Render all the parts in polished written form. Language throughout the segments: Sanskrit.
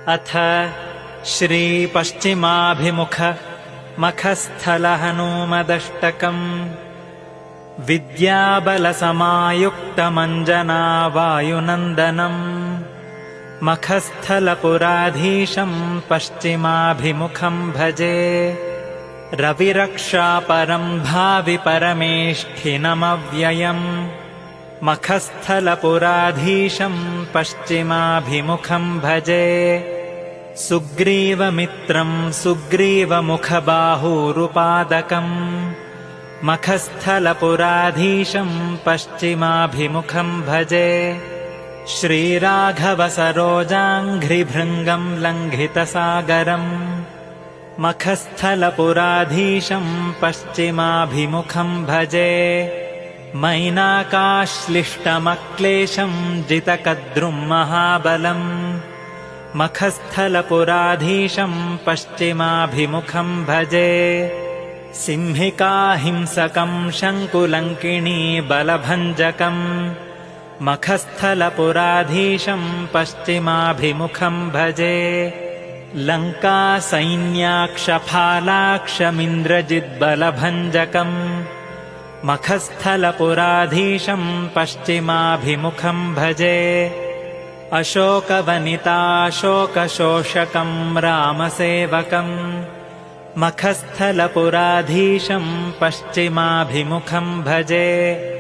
अथ श्रीपश्चिमाभिमुख मखस्थलहनूमदष्टकम्। विद्याबलसमायुक्तमञ्जनावायुनन्दनम् मखस्थलपुराधीशम् पश्चिमाभिमुखम् भजे। रविरक्षापरम् भावि परमेष्ठिनमव्ययम् मखस्थलपुराधीशम् पश्चिमाभिमुखम् भजे। सुग्रीवमित्रम् सुग्रीवमुखबाहूरुपादकम् मखस्थलपुराधीशम् पश्चिमाभिमुखम् भजे। श्रीराघवसरोजाङ्घ्रिभृङ्गम् लङ्घितसागरम् मखस्थलपुराधीशम् पश्चिमाभिमुखम् भजे। मैनाकाश्लिष्टमक्लेशम् जितकद्रुम् महाबलम् मखस्थलपुराधीशम् पश्चिमाभिमुखम् भजे। सिंहिकाहिंसकम् शङ्कुलङ्किणी बलभञ्जकम् मखस्थलपुराधीशम् पश्चिमाभिमुखम् भजे। लङ्कासैन्याक्षफालाक्षमिन्द्रजिद्बलभञ्जकम् मखस्थलपुराधीशम् पश्चिमाभिमुखम् भजे। अशोकवनिताशोकशोषकम् रामसेवकम् मखस्थलपुराधीशम् पश्चिमाभिमुखम् भजे।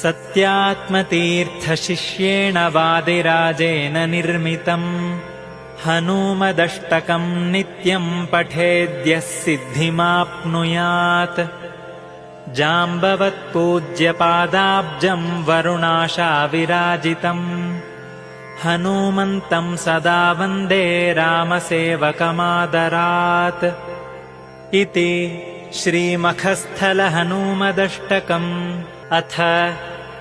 सत्यात्मतीर्थशिष्येण वादिराजेन निर्मितम् हनूमदष्टकम् नित्यम् पठेद्यः सिद्धिमाप्नुयात्। जाम्बवत्पूज्यपादाब्जम् वरुणाशाविराजितम् हनूमन्तम् सदा वन्दे रामसेवकमादरात्। इति श्रीमखस्थलहनूमदष्टकम्। अथ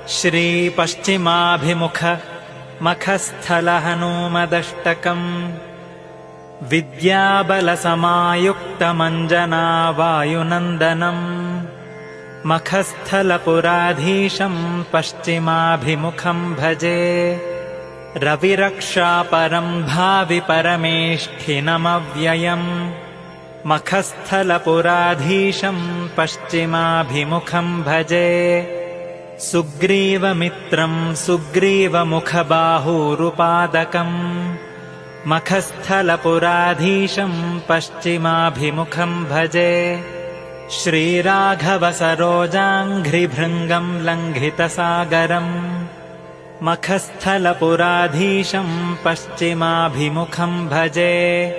श्रीपश्चिमाभिमुख मखस्थलहनूमदष्टकम्। विद्याबलसमायुक्तमञ्जनावायुनन्दनम् मखस्थलपुराधीशम् पश्चिमाभिमुखम् भजे। रविरक्षापरम् भावि परमेष्ठिनमव्ययम् मखस्थलपुराधीशम् पश्चिमाभिमुखम् भजे। सुग्रीवमित्रम् सुग्रीवमुखबाहूरुपादकम् मखस्थलपुराधीशम् पश्चिमाभिमुखम् भजे। श्रीराघवसरोजाङ्घ्रिभृङ्गम् लङ्घितसागरम् मखस्थलपुराधीशम् पश्चिमाभिमुखम् भजे।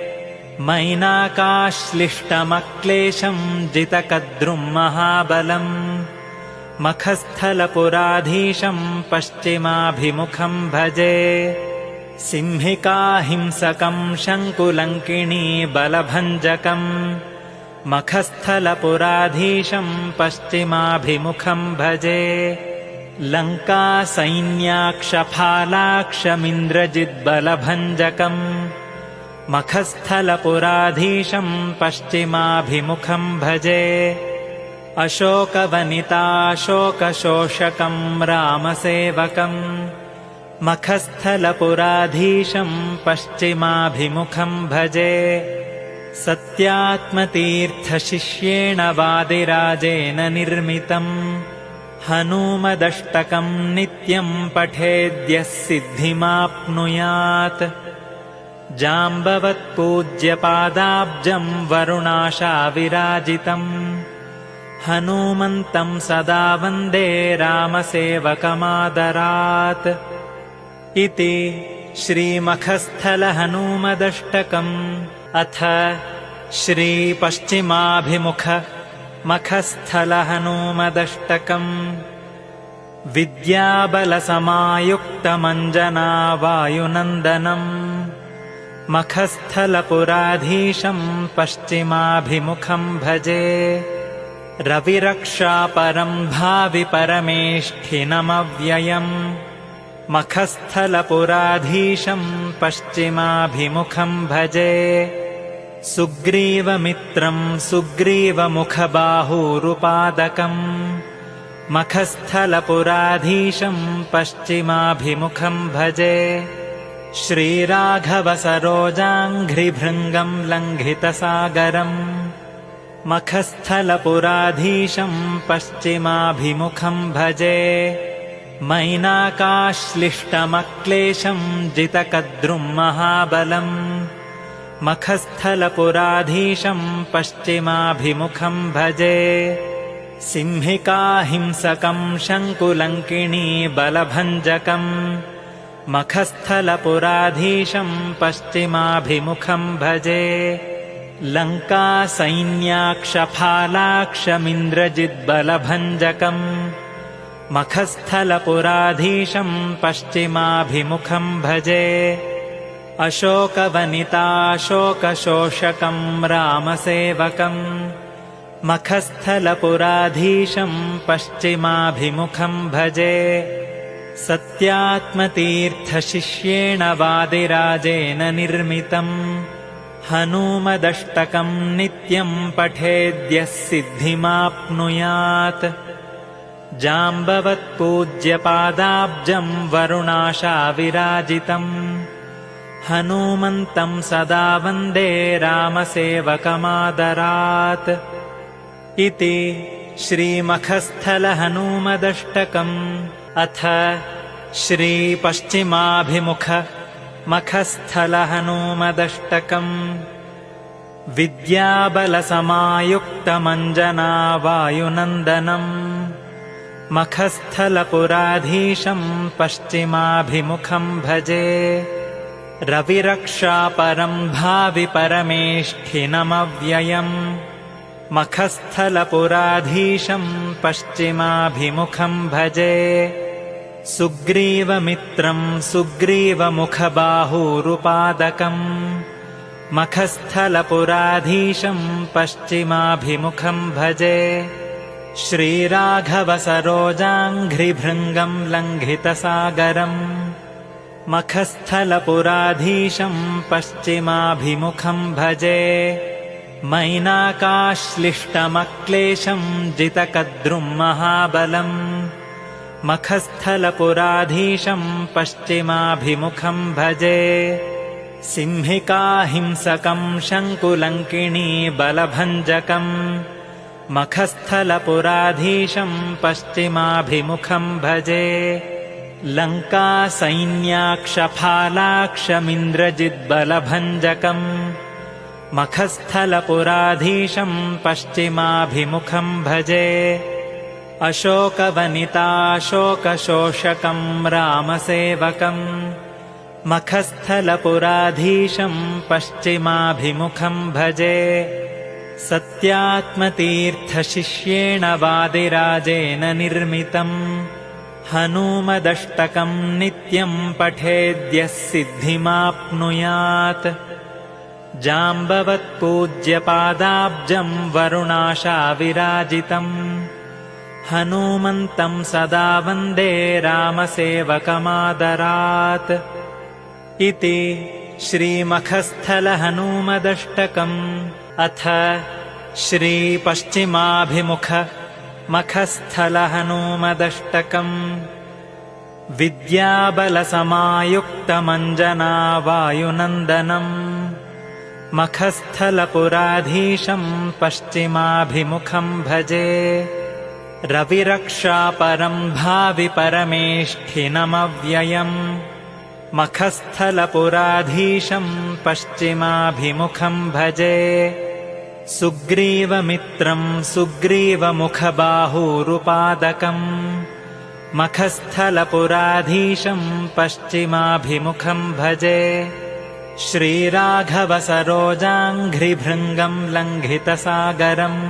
मैनाकाश्लिष्टमक्लेशम् जितकद्रुम् महाबलम् मखस्थलपुराधीशम् पश्चिमाभिमुखम् भजे। सिंहिकाहिंसकम् शङ्कुलङ्किणी बलभञ्जकम् मखस्थलपुराधीशम् पश्चिमाभिमुखम् भजे। लङ्कासैन्याक्षफालाक्षमिन्द्रजिद्बलभञ्जकम् मखस्थलपुराधीशम् पश्चिमाभिमुखम् भजे। अशोकवनिताशोकशोषकम् रामसेवकम् मखस्थलपुराधीशम् पश्चिमाभिमुखम् भजे। सत्यात्मतीर्थशिष्येण वादिराजेन निर्मितम् हनूमदष्टकम् नित्यम् पठेद्यः सिद्धिमाप्नुयात्। जाम्बवत्पूज्यपादाब्जम् वरुणाशाविराजितम् हनूमन्तम् सदा वन्दे रामसेवकमादरात्। इति श्रीमखस्थलहनूमदष्टकम्। अथ श्रीपश्चिमाभिमुख मखस्थलहनूमदष्टकम्। विद्याबलसमायुक्तमञ्जनावायुनन्दनम् मखस्थलपुराधीशम् पश्चिमाभिमुखम् भजे। रविरक्षापरम् भावि परमेष्ठिनमव्ययम् मखस्थलपुराधीशम् पश्चिमाभिमुखम् भजे। सुग्रीवमित्रम् सुग्रीवमुखबाहूरुपादकम् मखस्थलपुराधीशम् पश्चिमाभिमुखम् भजे। श्रीराघवसरोजाङ्घ्रिभृङ्गम् लङ्घितसागरम् मखस्थलपुराधीशम् पश्चिमाभिमुखम् भजे मैनाकाश्लिष्टमक्लेशम् जितकद्रुम् महाबलम् मखस्थलपुराधीशम् पश्चिमाभिमुखम् भजे सिंहिकाहिंसकम् शङ्कुलङ्किणी बलभञ्जकम् मखस्थलपुराधीशम् पश्चिमाभिमुखम् भजे लङ्कासैन्याक्षफालाक्षमिन्द्रजिद्बलभञ्जकम् मखस्थलपुराधीशम् पश्चिमाभिमुखम् भजे अशोकवनिताशोकशोषकम् रामसेवकम् मखस्थलपुराधीशम् पश्चिमाभिमुखम् भजे सत्यात्मतीर्थशिष्येण वादिराजेन निर्मितम् हनूमदष्टकम् नित्यम् पठेद्यः सिद्धिमाप्नुयात् जाम्बवत्पूज्यपादाब्जम् वरुणाशाविराजितम् हनूमन्तम् सदा वन्दे रामसेवकमादरात् इति श्रीमखस्थलहनूमदष्टकम् अथ श्रीपश्चिमाभिमुख मखस्थलहनूमदष्टकम् विद्याबलसमायुक्तमञ्जनावायुनन्दनम् मखस्थलपुराधीशम् पश्चिमाभिमुखम् भजे रविरक्षापरम् भावि परमेष्ठिनमव्ययम् मखस्थलपुराधीशम् पश्चिमाभिमुखम् भजे सुग्रीवमित्रम् सुग्रीवमुखबाहूरुपादकम् मखस्थलपुराधीशम् पश्चिमाभिमुखम् भजे श्रीराघवसरोजाङ्घ्रिभृङ्गम् लङ्घितसागरम् मखस्थलपुराधीशम् पश्चिमाभिमुखम् भजे मैनाकाश्लिष्टमक्लेशम् जितकद्रुम् महाबलम् मखस्थलपुराधीशम् पश्चिमाभिमुखम् भजे सिंहिकाहिंसकम् शङ्कुलङ्किणी बलभञ्जकम् मखस्थलपुराधीशम् पश्चिमाभिमुखम् भजे लङ्कासैन्याक्षफालाक्षमिन्द्रजिद्बलभञ्जकम् मखस्थलपुराधीशम् पश्चिमाभिमुखम् भजे अशोकवनिताशोकशोषकम् रामसेवकम् मखस्थलपुराधीशम् पश्चिमाभिमुखम् भजे सत्यात्मतीर्थशिष्येण वादिराजेन निर्मितम् हनूमदष्टकम् नित्यम् पठेद्यः सिद्धिमाप्नुयात् जाम्बवत्पूज्यपादाब्जम् वरुणाशाविराजितम् हनूमन्तम् सदा वन्दे रामसेवकमादरात् इति श्रीमखस्थलहनूमदष्टकम् अथ श्रीपश्चिमाभिमुख मखस्थलहनूमदष्टकम् विद्याबलसमायुक्तमञ्जनावायुनन्दनम् मखस्थलपुराधीशम् पश्चिमाभिमुखम् भजे रविरक्षापरम् भावि परमेष्ठिनमव्ययम् मखस्थलपुराधीशम् पश्चिमाभिमुखम् भजे सुग्रीवमित्रम् सुग्रीवमुखबाहूरुपादकम् मखस्थलपुराधीशम् पश्चिमाभिमुखम् भजे श्रीराघवसरोजाङ्घ्रिभृङ्गम् लङ्घितसागरम्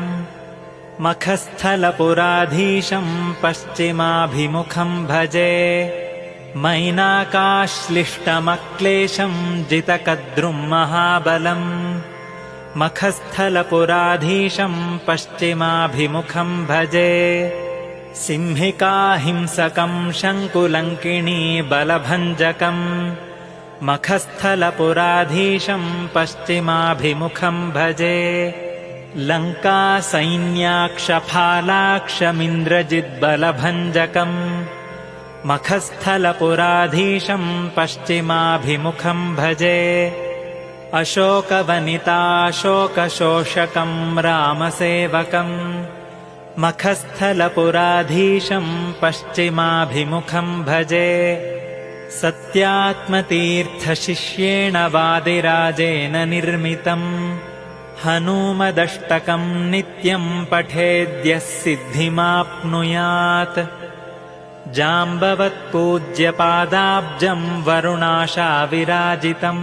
मखस्थलपुराधीशम् पश्चिमाभिमुखम् भजे मैनाकाश्लिष्टमक्लेशम् जितकद्रुम् महाबलम् मखस्थलपुराधीशम् पश्चिमाभिमुखम् भजे सिंहिकाहिंसकम् शङ्कुलङ्किणी बलभञ्जकम् मखस्थलपुराधीशम् पश्चिमाभिमुखम् भजे लङ्कासैन्याक्षफालाक्षमिन्द्रजिद्बलभञ्जकम् मखस्थलपुराधीशं पश्चिमाभिमुखं भजे अशोकवनिताशोकशोषकं रामसेवकम् मखस्थलपुराधीशं पश्चिमाभिमुखं भजे सत्यात्मतीर्थशिष्येण वादिराजेन निर्मितम् हनूमदष्टकं नित्यं पठेद्यः सिद्धिमाप्नुयात् जाम्बवत्पूज्यपादाब्जं वरुणाशाविराजितम्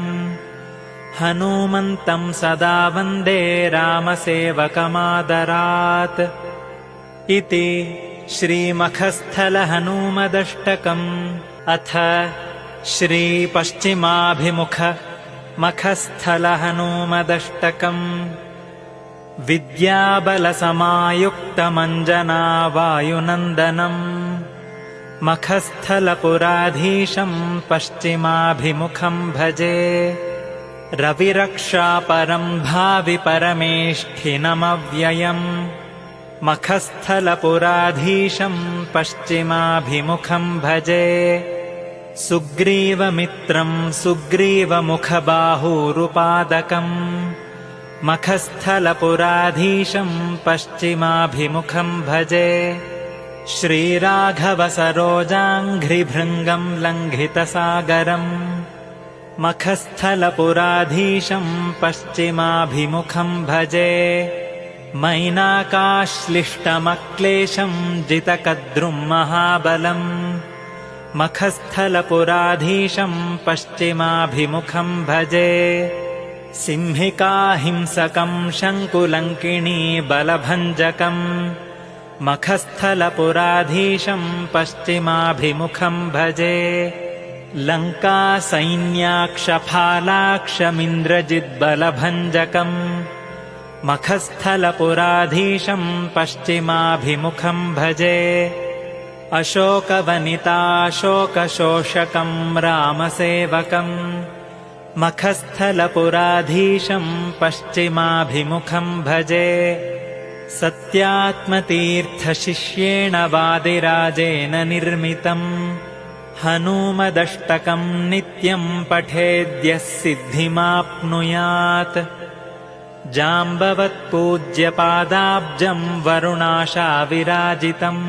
हनूमन्तं सदा वन्दे रामसेवकमादरात् इति श्रीमखस्थलहनूमदष्टकम् अथ श्रीपश्चिमाभिमुख मखस्थलहनूमदष्टकम् विद्याबलसमायुक्तमञ्जनावायुनन्दनम् मखस्थलपुराधीशं पश्चिमाभिमुखं भजे रविरक्षापरं भावि परमेष्ठिनमव्ययम् मखस्थलपुराधीशं पश्चिमाभिमुखं भजे सुग्रीवमित्रं सुग्रीवमुखबाहूरुपादकम् मखस्थलपुराधीशं पश्चिमाभिमुखं भजे श्रीराघवसरोजाङ्घ्रिभृङ्गं लङ्घितसागरम् मखस्थलपुराधीशं पश्चिमाभिमुखं भजे मैनाकाश्लिष्टमक्लेशं जितकद्रुं महाबलम् मखस्थलपुराधीशं पश्चिमाभिमुखं भजे सिंहिकाहिंसकं शङ्कुलङ्किणी बलभञ्जकम् मखस्थलपुराधीशं पश्चिमाभिमुखं भजे लङ्कासैन्याक्षफालाक्षमिन्द्रजिद्बलभञ्जकम् मखस्थलपुराधीशं पश्चिमाभिमुखं भजे अशोकवनिताशोकशोषकं रामसेवकम् मखस्थलपुराधीशं पश्चिमाभिमुखं भजे सत्यात्मतीर्थशिष्येण वादिराजेन निर्मितम् हनूमदष्टकं नित्यं पठेद्यः सिद्धिमाप्नुयात् जाम्बवत्पूज्यपादाब्जं वरुणाशाविराजितम्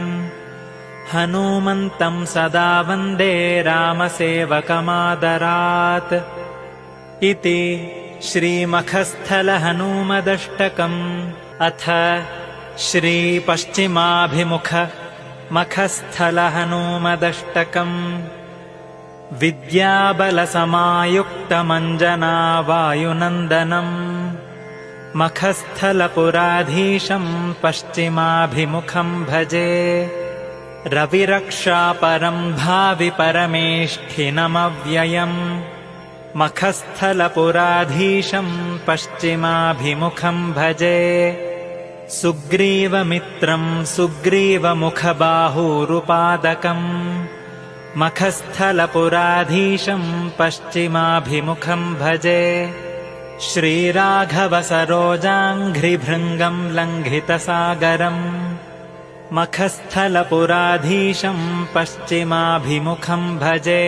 हनूमन्तं सदा वन्दे रामसेवकमादरात् इति श्रीमखस्थलहनूमदष्टकम् अथ श्रीपश्चिमाभिमुख मखस्थलहनूमदष्टकम् विद्याबलसमायुक्तमञ्जनावायुनन्दनम् मखस्थलपुराधीशं पश्चिमाभिमुखं भजे रविरक्षापरं भावि परमेष्ठिनमव्ययम् मखस्थलपुराधीशं पश्चिमाभिमुखं भजे सुग्रीवमित्रं सुग्रीवमुखबाहूरुपादकम् मखस्थलपुराधीशं पश्चिमाभिमुखं भजे श्रीराघवसरोजाङ्घ्रिभृङ्गं लङ्घितसागरम् मखस्थलपुराधीशं पश्चिमाभिमुखं भजे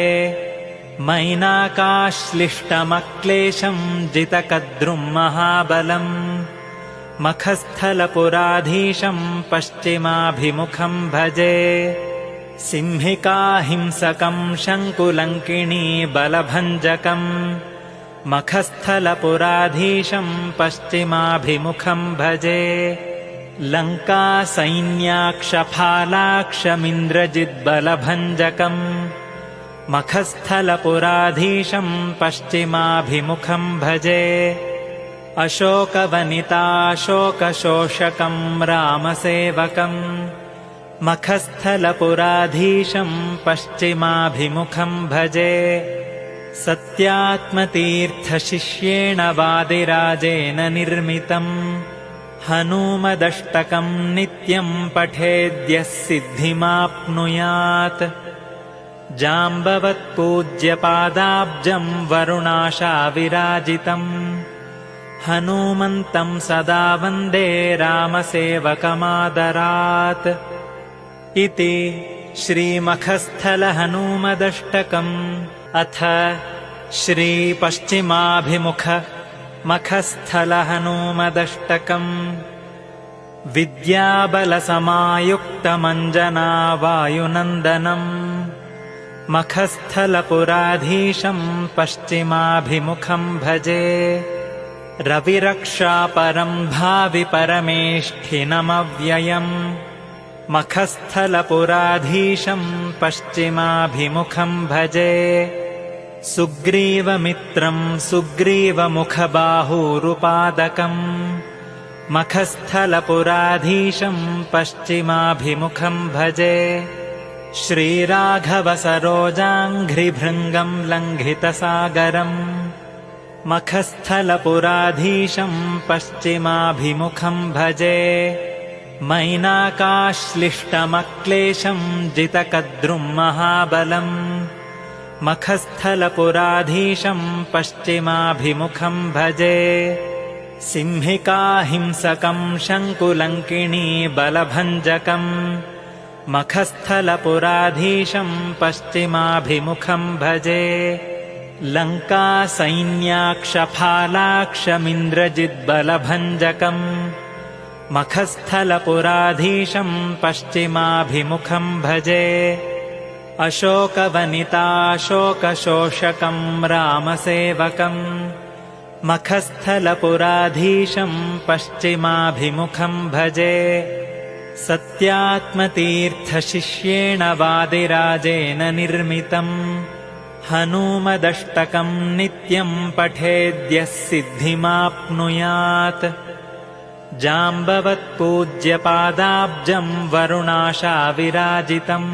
मैनाकाश्लिष्टमक्लेशं जितकद्रुं महाबलम् मखस्थलपुराधीशं पश्चिमाभिमुखं भजे सिंहिकाहिंसकं शङ्कुलङ्किणी बलभञ्जकम् मखस्थलपुराधीशं पश्चिमाभिमुखं भजे लङ्कासैन्याक्षफालाक्षमिन्द्रजिद्बलभञ्जकम् मखस्थलपुराधीशं पश्चिमाभिमुखं भजे अशोकवनिताशोकशोषकं रामसेवकम् मखस्थलपुराधीशं पश्चिमाभिमुखं भजे सत्यात्मतीर्थशिष्येण वादिराजेन निर्मितम् हनूमदष्टकं नित्यं पठेद्यः सिद्धिमाप्नुयात् जाम्बवत्पूज्यपादाब्जं वरुणाशाविराजितम् हनूमन्तं सदा वन्दे रामसेवकमादरात् इति श्रीमखस्थलहनूमदष्टकम् अथ श्रीपश्चिमाभिमुख मखस्थलहनूमदष्टकम् विद्याबलसमायुक्तमञ्जनावायुनन्दनम् मखस्थलपुराधीशम् पश्चिमाभिमुखम् भजे रविरक्षापरम् भावि परमेष्ठिनमव्ययम् मखस्थलपुराधीशम् पश्चिमाभिमुखम् भजे सुग्रीवमित्रम् सुग्रीवमुखबाहूरुपादकम् मखस्थलपुराधीशम् पश्चिमाभिमुखम् भजे श्रीराघवसरोजाङ्घ्रिभृङ्गम् लङ्घितसागरम् मखस्थलपुराधीशम् पश्चिमाभिमुखम् भजे मैनाकाश्लिष्टमक्लेशम् जितकद्रुम् महाबलम् मखस्थलपुराधीशम् पश्चिमाभिमुखम् भजे सिंहिकाहिंसकम् शङ्कुलङ्किणी बलभञ्जकम् मखस्थलपुराधीशम् पश्चिमाभिमुखम् भजे लङ्कासैन्याक्षफालाक्षमिन्द्रजिद्बलभञ्जकम् मखस्थलपुराधीशम् पश्चिमाभिमुखम् भजे अशोकवनिताशोकशोषकम् रामसेवकम् मखस्थलपुराधीशम् पश्चिमाभिमुखम् भजे सत्यात्मतीर्थशिष्येण वादिराजेन निर्मितम् हनूमदष्टकम् नित्यम् पठेद्यः सिद्धिमाप्नुयात् जाम्बवत्पूज्यपादाब्जम् वरुणाशाविराजितम्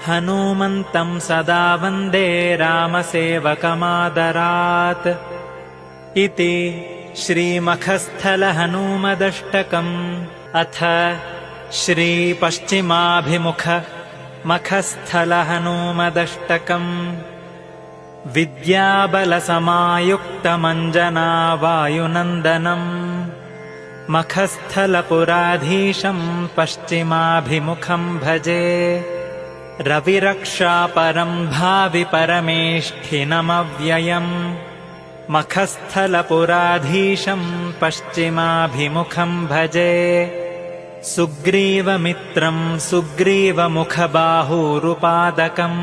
हनूमन्तम् सदा वन्दे रामसेवकमादरात् इति श्रीमखस्थलहनूमदष्टकम् अथ श्रीपश्चिमाभिमुख मखस्थलहनूमदष्टकम् विद्याबलसमायुक्तमञ्जनावायुनन्दनम् मखस्थलपुराधीशम् पश्चिमाभिमुखम् भजे रविरक्षापरम् भावि परमेष्ठिनमव्ययम् मखस्थलपुराधीशम् पश्चिमाभिमुखम् भजे सुग्रीवमित्रम् सुग्रीवमुखबाहूरुपादकम्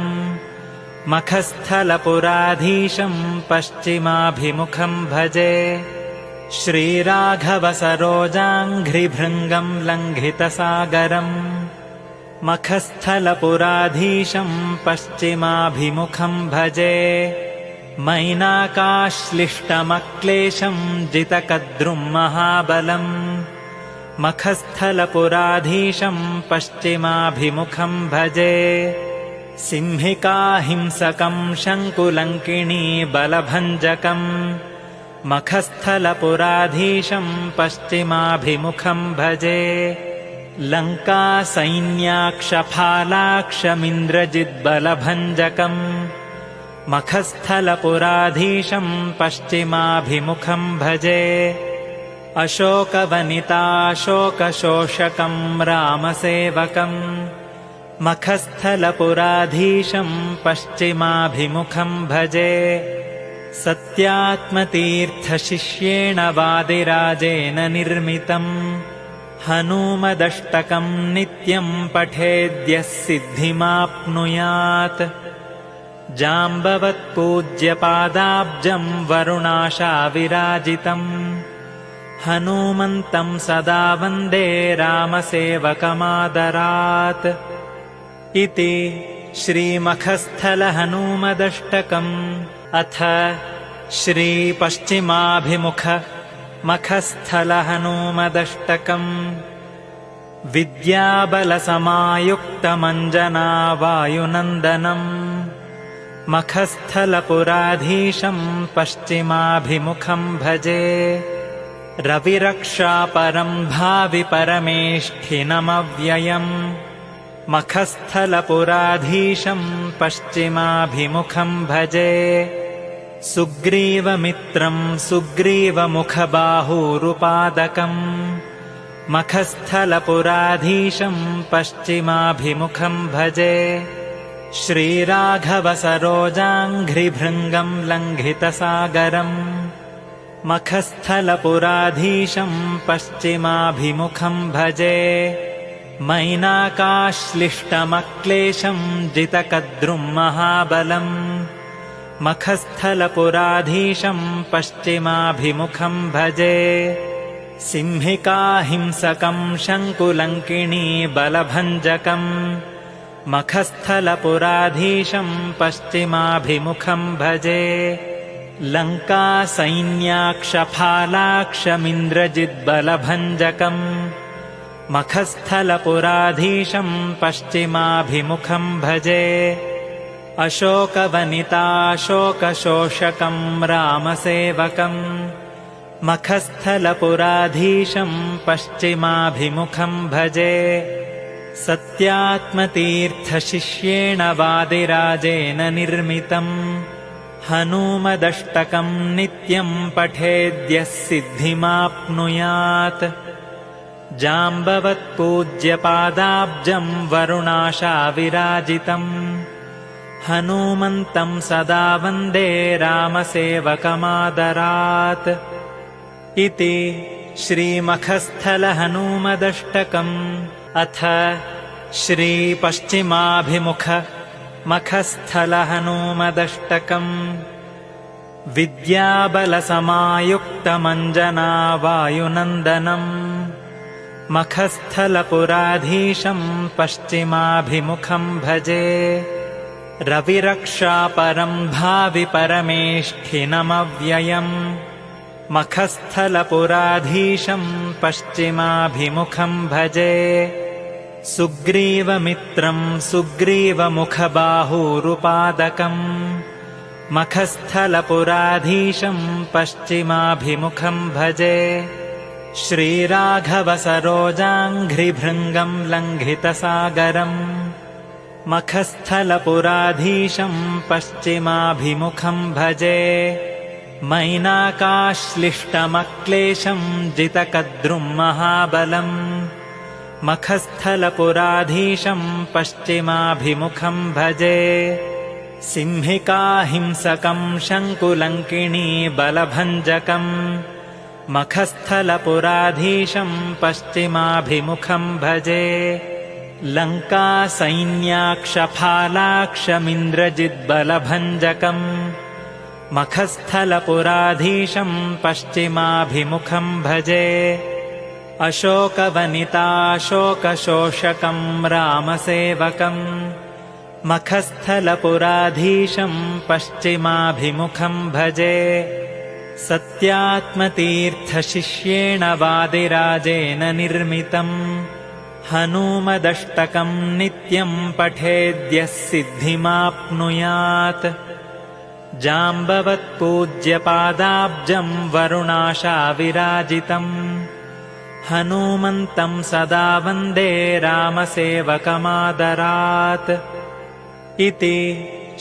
मखस्थलपुराधीशम् पश्चिमाभिमुखम् भजे श्रीराघवसरोजाङ्घ्रिभृङ्गम् लङ्घितसागरम् मखस्थलपुराधीशम् पश्चिमाभिमुखम् भजे मैनाकाश्लिष्टमक्लेशम् जितकद्रुम् महाबलम् मखस्थलपुराधीशम् पश्चिमाभिमुखम् भजे सिंहिकाहिंसकम् शङ्कुलङ्किणी बलभञ्जकम् मखस्थलपुराधीशम् पश्चिमाभिमुखम् भजे लङ्कासैन्याक्षफालाक्षमिन्द्रजिद्बलभञ्जकम् मखस्थलपुराधीशम् पश्चिमाभिमुखम् भजे अशोकवनिताशोकशोषकम् रामसेवकम् मखस्थलपुराधीशम् पश्चिमाभिमुखम् भजे सत्यात्मतीर्थशिष्येण वादिराजेन निर्मितम् हनूमदष्टकम् नित्यम् पठेद्यः सिद्धिमाप्नुयात् जाम्बवत्पूज्यपादाब्जम् वरुणाशाविराजितम् हनूमन्तम् सदा वन्दे रामसेवकमादरात् इति श्रीमखस्थलहनूमदष्टकम् अथ श्रीपश्चिमाभिमुख मखस्थलहनूमदष्टकम् विद्याबलसमायुक्तमञ्जनावायुनन्दनम् मखस्थलपुराधीशम् पश्चिमाभिमुखम् भजे रविरक्षापरम् भावि परमेष्ठिनमव्ययम् मखस्थलपुराधीशम् पश्चिमाभिमुखम् भजे सुग्रीवमित्रम् सुग्रीवमुखबाहूरुपादकम् मखस्थलपुराधीशं पश्चिमाभिमुखं भजे श्रीराघवसरोजाङ्घ्रिभृङ्गं लङ्घितसागरम् मखस्थलपुराधीशं पश्चिमाभिमुखं भजे मैनाकाश्लिष्टमक्लेशं जितकद्रुं महाबलम् मखस्थलपुराधीशं पश्चिमाभिमुखं भजे सिंहिकाहिंसकं शङ्कुलङ्किणी बलभञ्जकम् मखस्थलपुराधीशं पश्चिमाभिमुखं भजे लङ्कासैन्याक्षफालाक्षमिन्द्रजिद्बलभञ्जकम् मखस्थलपुराधीशं पश्चिमाभिमुखं भजे अशोकवनिताशोकशोषकं रामसेवकम् मखस्थलपुराधीशं पश्चिमाभिमुखं भजे सत्यात्मतीर्थशिष्येण वादिराजेन निर्मितम् हनूमदष्टकं नित्यं पठेद्यः सिद्धिमाप्नुयात् जाम्बवत्पूज्यपादाब्जं वरुणाशाविराजितम् हनूमन्तं सदा वन्दे रामसेवकमादरात् इति श्रीमखस्थलहनूमदष्टकम् अथ श्रीपश्चिमाभिमुख मखस्थलहनूमदष्टकम् विद्याबलसमायुक्तमञ्जनावायुनन्दनम् मखस्थलपुराधीशं पश्चिमाभिमुखं भजे रविरक्षापरं भावि परमेष्ठिनमव्ययम् मखस्थलपुराधीशं पश्चिमाभिमुखं भजे सुग्रीवमित्रं सुग्रीवमुखबाहूरुपादकम् मखस्थलपुराधीशं पश्चिमाभिमुखं भजे श्रीराघवसरोजाङ्घ्रिभृङ्गं लङ्घितसागरम् मखस्थलपुराधीशं पश्चिमाभिमुखं भजे मैनाकाश्लिष्टमक्लेशं जितकद्रुं महाबलम् मखस्थलपुराधीशं पश्चिमाभिमुखं भजे सिंहिकाहिंसकं शङ्कुलङ्किणी बलभञ्जकम् मखस्थलपुराधीशं पश्चिमाभिमुखं भजे लङ्कासैन्याक्षफालाक्षमिन्द्रजिद्बलभञ्जकम् मखस्थलपुराधीशं पश्चिमाभिमुखं भजे अशोकवनिताशोकशोषकं रामसेवकम् मखस्थलपुराधीशं पश्चिमाभिमुखं भजे सत्यात्मतीर्थशिष्येण वादिराजेन निर्मितम् हनूमदष्टकं नित्यं पठेद्यः सिद्धिमाप्नुयात् जाम्बवत्पूज्यपादाब्जं वरुणाशाविराजितम् हनूमन्तं सदा वन्दे रामसेवकमादरात् इति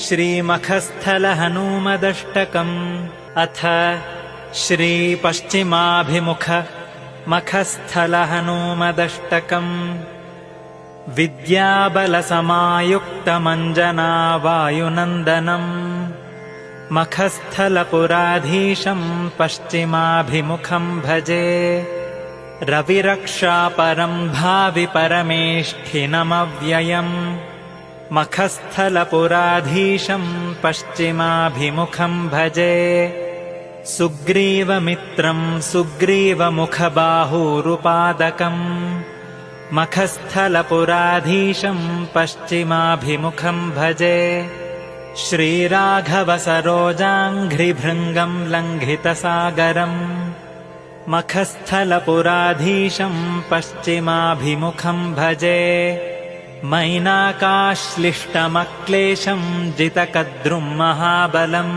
श्रीमखस्थलहनूमदष्टकम् अथ श्रीपश्चिमाभिमुख मखस्थलहनूमदष्टकम् विद्याबलसमायुक्तमञ्जनावायुनन्दनम् मखस्थलपुराधीशं पश्चिमाभिमुखं भजे रविरक्षापरं भावि परमेष्ठिनमव्ययम् मखस्थलपुराधीशं पश्चिमाभिमुखं भजे सुग्रीवमित्रं सुग्रीवमुखबाहूरुपादकम् मखस्थलपुराधीशं पश्चिमाभिमुखं भजे श्रीराघवसरोजाङ्घ्रिभृङ्गं लङ्घितसागरम् मखस्थलपुराधीशं पश्चिमाभिमुखं भजे मैनाकाश्लिष्टमक्लेशं जितकद्रुं महाबलम्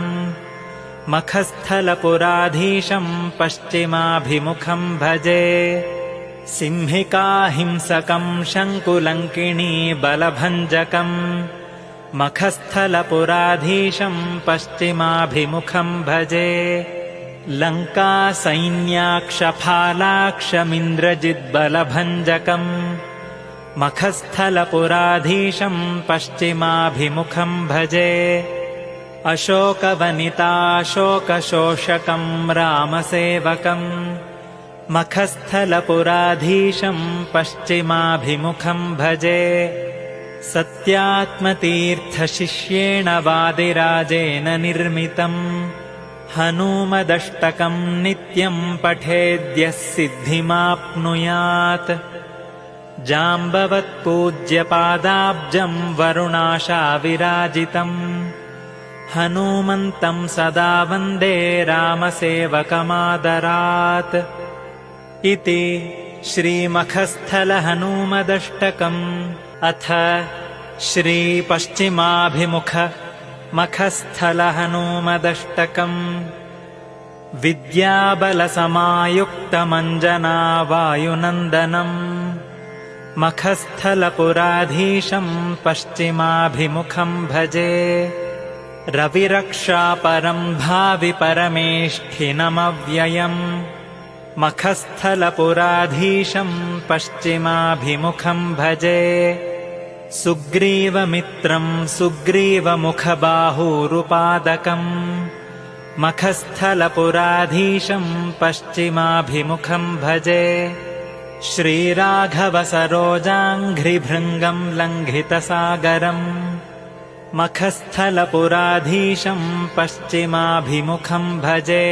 मखस्थलपुराधीशं पश्चिमाभिमुखं भजे सिंहिकाहिंसकं शङ्कुलङ्किणी बलभञ्जकम् मखस्थलपुराधीशं पश्चिमाभिमुखं भजे लङ्कासैन्याक्षफालाक्षमिन्द्रजिद्बलभञ्जकम् मखस्थलपुराधीशम् पश्चिमाभिमुखम् भजे अशोकवनिताशोकशोषकम् रामसेवकम् मखस्थलपुराधीशम् पश्चिमाभिमुखम् भजे सत्यात्मतीर्थशिष्येण वादिराजेन निर्मितम् हनूमदष्टकम् नित्यम् पठेद्यः सिद्धिमाप्नुयात् जाम्बवत्पूज्यपादाब्जम् वरुणाशाविराजितम् हनूमन्तम् सदा वन्दे रामसेवकमादरात् इति श्रीमखस्थलहनूमदष्टकम् अथ श्रीपश्चिमाभिमुख मखस्थलहनूमदष्टकम् विद्याबलसमायुक्तमञ्जनावायुनन्दनम् मखस्थलपुराधीशम् पश्चिमाभिमुखम् भजे रविरक्षापरम् भावि परमेष्ठिनमव्ययम् मखस्थलपुराधीशम् पश्चिमाभिमुखम् भजे सुग्रीवमित्रम् सुग्रीवमुखबाहूरुपादकम् मखस्थलपुराधीशम् पश्चिमाभिमुखम् भजे श्रीराघवसरोजाङ्घ्रिभृङ्गम् लङ्घितसागरम् मखस्थलपुराधीशम् पश्चिमाभिमुखम् भजे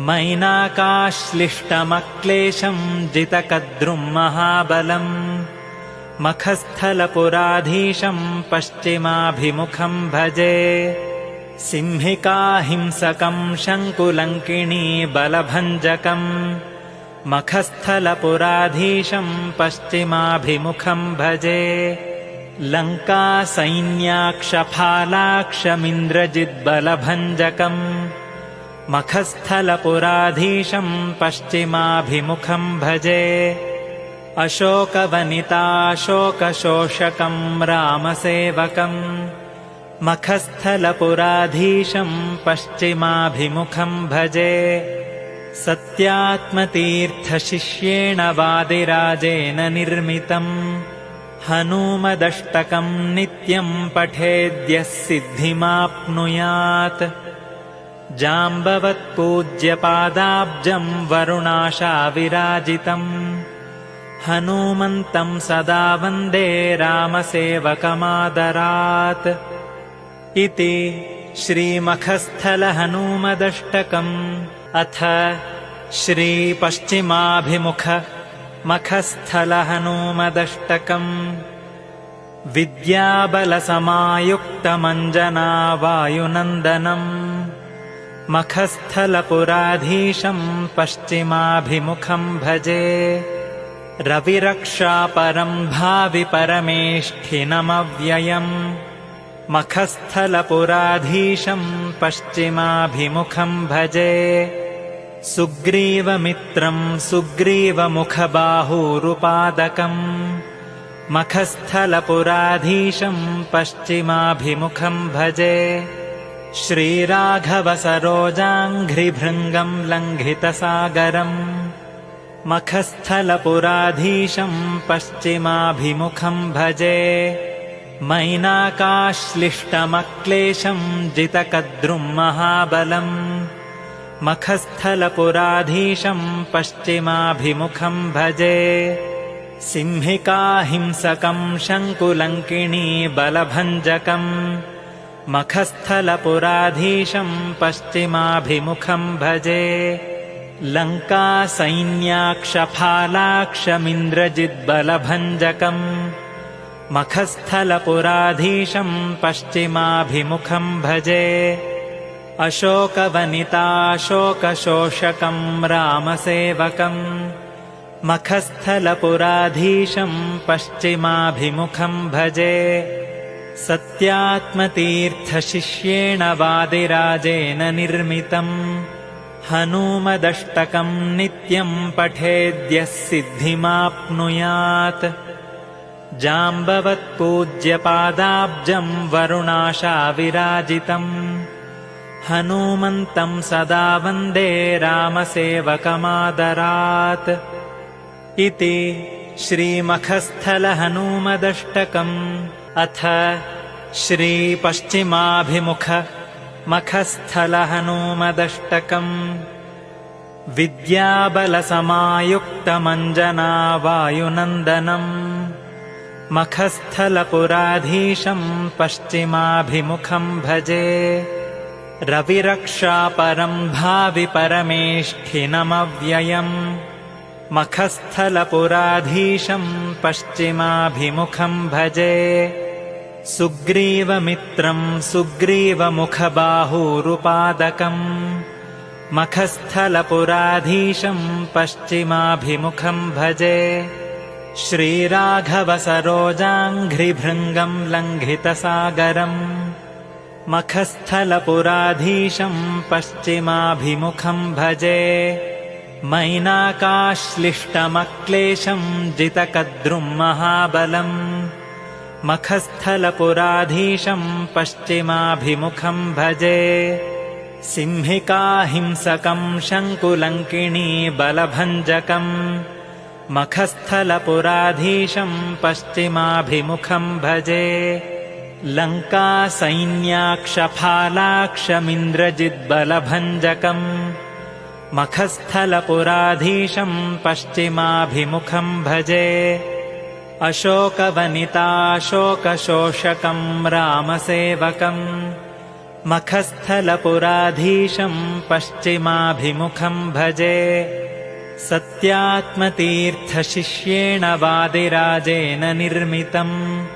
मैनाकाश्लिष्टमक्लेशम् जितकद्रुम् महाबलम् मखस्थलपुराधीशम् पश्चिमाभिमुखम् भजे सिंहिकाहिंसकम् शङ्कुलङ्किणी बलभञ्जकम् मखस्थलपुराधीशम् पश्चिमाभिमुखम् भजे लङ्कासैन्याक्षफालाक्षमिन्द्रजिद्बलभञ्जकम् मखस्थलपुराधीशम् पश्चिमाभिमुखम् भजे अशोकवनिताशोकशोषकम् रामसेवकम् मखस्थलपुराधीशम् पश्चिमाभिमुखम् भजे सत्यात्मतीर्थशिष्येण वादिराजेन निर्मितम् हनूमदष्टकम् नित्यम् पठेद्यः सिद्धिमाप्नुयात् जाम्बवत्पूज्यपादाब्जम् वरुणाशाविराजितम् हनूमन्तम् सदा वन्दे रामसेवकमादरात् इति श्रीमखस्थलहनूमदष्टकम् अथ श्रीपश्चिमाभिमुख मखस्थलहनूमदष्टकम् विद्याबलसमायुक्तमञ्जनावायुनन्दनम् मखस्थलपुराधीशम् पश्चिमाभिमुखम् भजे रविरक्षापरम् भावि परमेष्ठिनमव्ययम् मखस्थलपुराधीशम् पश्चिमाभिमुखम् भजे सुग्रीवमित्रम् सुग्रीवमुखबाहूरुपादकम् मखस्थलपुराधीशम् पश्चिमाभिमुखम् भजे श्रीराघवसरोजाङ्घ्रिभृङ्गम् लङ्घितसागरम् मखस्थलपुराधीशम् पश्चिमाभिमुखम् भजे मैनाकाश्लिष्टमक्लेशम् जितकद्रुम् महाबलम् मखस्थलपुराधीशम् पश्चिमाभिमुखम् भजे सिंहिकाहिंसकम् शङ्कुलङ्किणी बलभञ्जकम् मखस्थलपुराधीशम् पश्चिमाभिमुखम् भजे लङ्कासैन्याक्षफालाक्षमिन्द्रजिद्बलभञ्जकम् मखस्थलपुराधीशम् पश्चिमाभिमुखम् भजे अशोकवनिताशोकशोषकम् रामसेवकम् मखस्थलपुराधीशम् पश्चिमाभिमुखम् भजे सत्यात्मतीर्थशिष्येण वादिराजेन निर्मितम् हनूमदष्टकम् नित्यम् पठेद्यः सिद्धिमाप्नुयात् जाम्बवत्पूज्यपादाब्जम् वरुणाशाविराजितम् हनूमन्तं सदा वन्दे रामसेवकमादरात्। इति श्रीमखस्थलहनूमदष्टकम्। अथ श्रीपश्चिमाभिमुखमखस्थलहनूमदष्टकम्। विद्याबलसमायुक्तमञ्जनावायुनन्दनम् मखस्थलपुराधीशं पश्चिमाभिमुखं भजे। रविरक्षापरं भावि परमेष्ठिनमव्ययम् मखस्थलपुराधीशं पश्चिमाभिमुखं भजे। सुग्रीवमित्रं सुग्रीवमुखबाहूरुपादकम् मखस्थलपुराधीशं पश्चिमाभिमुखं भजे। श्रीराघवसरोजाङ्घ्रिभृङ्गं लङ्घितसागरम् मखस्थलपुराधीशं पश्चिमाभिमुखं भजे। मैनाकाश्लिष्टमक्लेशं जितकद्रुं महाबलम् मखस्थलपुराधीशं पश्चिमाभिमुखं भजे। सिंहिकाहिंसकं शङ्कुलङ्किणी बलभञ्जकम् मखस्थलपुराधीशं पश्चिमाभिमुखं भजे। लङ्कासैन्याक्षफालाक्षमिन्द्रजिद्बलभञ्जकम् मखस्थलपुराधीशं पश्चिमाभिमुखं भजे। अशोकवनिताशोकशोषकं रामसेवकम् मखस्थलपुराधीशं पश्चिमाभिमुखं भजे। सत्यात्मतीर्थशिष्येण वादिराजेन निर्मितम्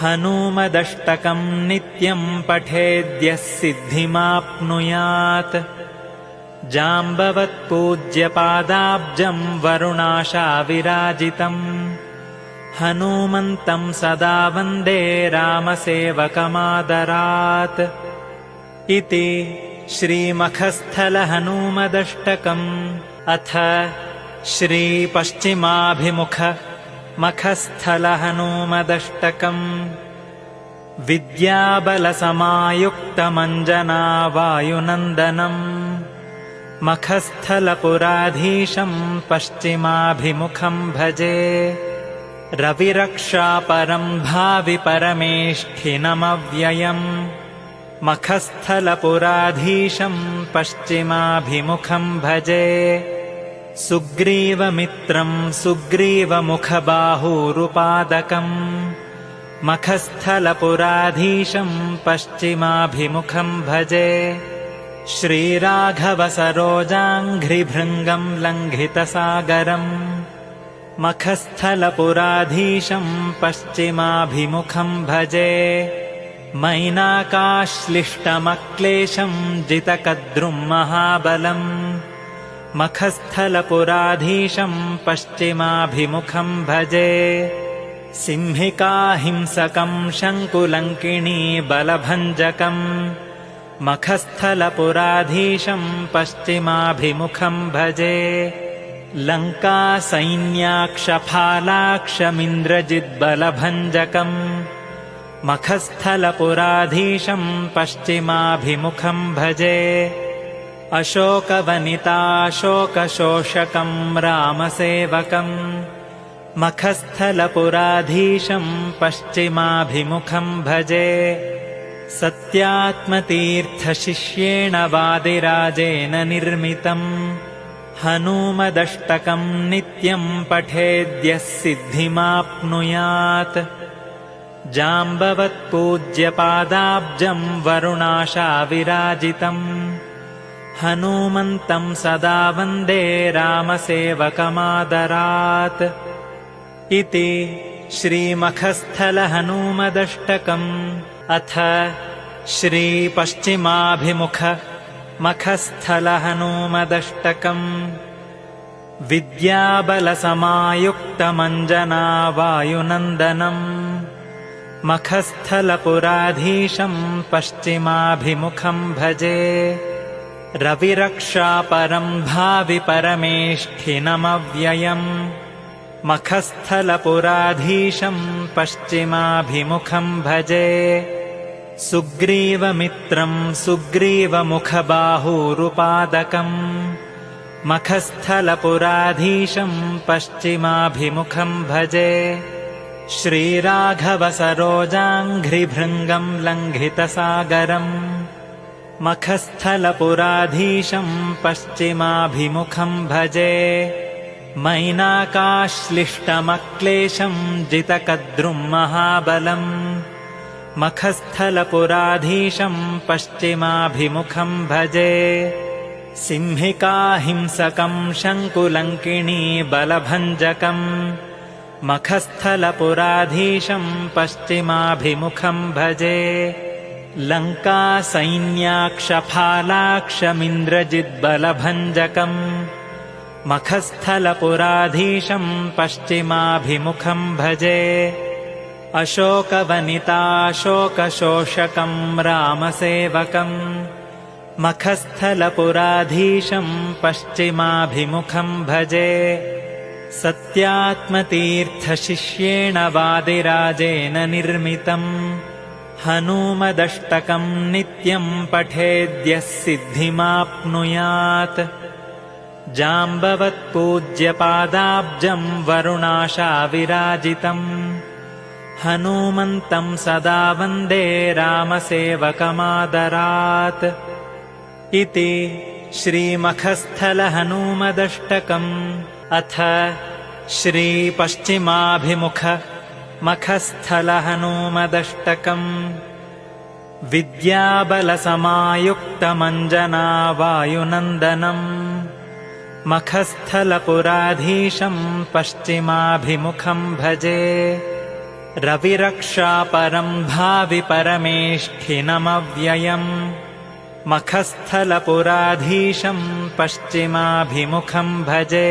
हनूमदष्टकं नित्यं पठेद्यः सिद्धिमाप्नुयात्। जाम्बवत्पूज्यपादाब्जं वरुणाशाविराजितम् हनूमन्तं सदा वन्दे रामसेवकमादरात्। इति श्रीमखस्थलहनूमदष्टकम्। अथ श्रीपश्चिमाभिमुखमखस्थलहनूमदष्टकम्। विद्याबलसमायुक्तमञ्जनावायुनन्दनम् मखस्थलपुराधीशं पश्चिमाभिमुखं भजे। रविरक्षापरं भावि परमेष्ठिनमव्ययम् मखस्थलपुराधीशं पश्चिमाभिमुखं भजे। सुग्रीवमित्रं सुग्रीवमुखबाहूरुपादकम् मखस्थलपुराधीशं पश्चिमाभिमुखं भजे। श्रीराघवसरोजाङ्घ्रिभृङ्गं लङ्घितसागरम् मखस्थलपुराधीशं पश्चिमाभिमुखं भजे। मैनाकाश्लिष्टमक्लेशं जितकद्रुं महाबलम् मखस्थलपुराधीशं पश्चिमाभिमुखं भजे। सिंहिकाहिंसकं शङ्कुलङ्किणी बलभञ्जकम् मखस्थलपुराधीशं पश्चिमाभिमुखं भजे। लङ्कासैन्याक्षफालाक्षमिन्द्रजिद्बलभञ्जकम् मखस्थलपुराधीशं पश्चिमाभिमुखं भजे। अशोकवनिताशोकशोषकं रामसेवकम् मखस्थलपुराधीशं पश्चिमाभिमुखं भजे। सत्यात्मतीर्थशिष्येण वादिराजेन निर्मितम् हनूमदष्टकं नित्यं पठेद्यः सिद्धिमाप्नुयात्। जाम्बवत्पूज्यपादाब्जं वरुणाशाविराजितम् हनूमन्तं सदा वन्दे रामसेवकमादरात्। इति श्रीमखस्थलहनूमदष्टकम्। अथ श्रीपश्चिमाभिमुखमखस्थलहनूमदष्टकम्। विद्याबलसमायुक्तमञ्जनावायुनन्दनम् मखस्थलपुराधीशं पश्चिमाभिमुखं भजे। रविरक्षापरं भावि परमेष्ठिनमव्ययम् मखस्थलपुराधीशं पश्चिमाभिमुखं भजे। सुग्रीवमित्रं सुग्रीवमुखबाहूरुपादकम् मखस्थलपुराधीशं पश्चिमाभिमुखं भजे श्रीराघवसरोजाङ्घ्रिभृङ्गं लङ्घितसागरम् मखस्थलपुराधीशं पश्चिमाभिमुखं भजे मैनाकाश्लिष्टमक्लेशं जितकद्रुं महाबलम् मखस्थलपुराधीशं पश्चिमाभिमुखं भजे सिंहिकाहिंसकं शङ्कुलङ्किणी बलभञ्जकम् मखस्थलपुराधीशं पश्चिमाभिमुखं भजे लङ्कासैन्याक्षफालाक्षमिन्द्रजिद्बलभञ्जकम् मखस्थलपुराधीशं पश्चिमाभिमुखं भजे अशोकवनिताशोकशोषकं रामसेवकम् मखस्थलपुराधीशं पश्चिमाभिमुखं भजे सत्यात्मतीर्थशिष्येण वादिराजेन निर्मितम् हनूमदष्टकं नित्यं पठेद्यः सिद्धिमाप्नुयात् जाम्बवत्पूज्यपादाब्जं वरुणाशाविराजितम् हनूमन्तं सदा वन्दे रामसेवकमादरात् इति श्रीमखस्थलहनूमदष्टकम् अथ श्रीपश्चिमाभिमुख मखस्थलहनूमदष्टकम् विद्याबलसमायुक्तमञ्जनावायुनन्दनम् मखस्थलपुराधीशं पश्चिमाभिमुखं भजे रविरक्षापरं भावि परमेष्ठिनमव्ययम् मखस्थलपुराधीशं पश्चिमाभिमुखं भजे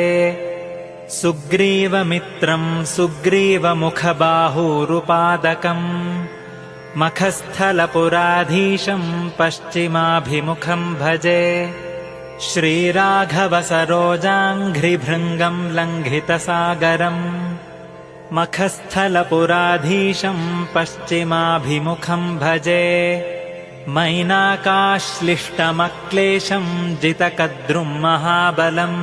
सुग्रीवमित्रं सुग्रीवमुखबाहूरुपादकम् मखस्थलपुराधीशं पश्चिमाभिमुखं भजे श्रीराघवसरोजाङ्घ्रिभृङ्गं लङ्घितसागरम् मखस्थलपुराधीशं पश्चिमाभिमुखं भजे मैनाकाश्लिष्टमक्लेशं जितकद्रुं महाबलम्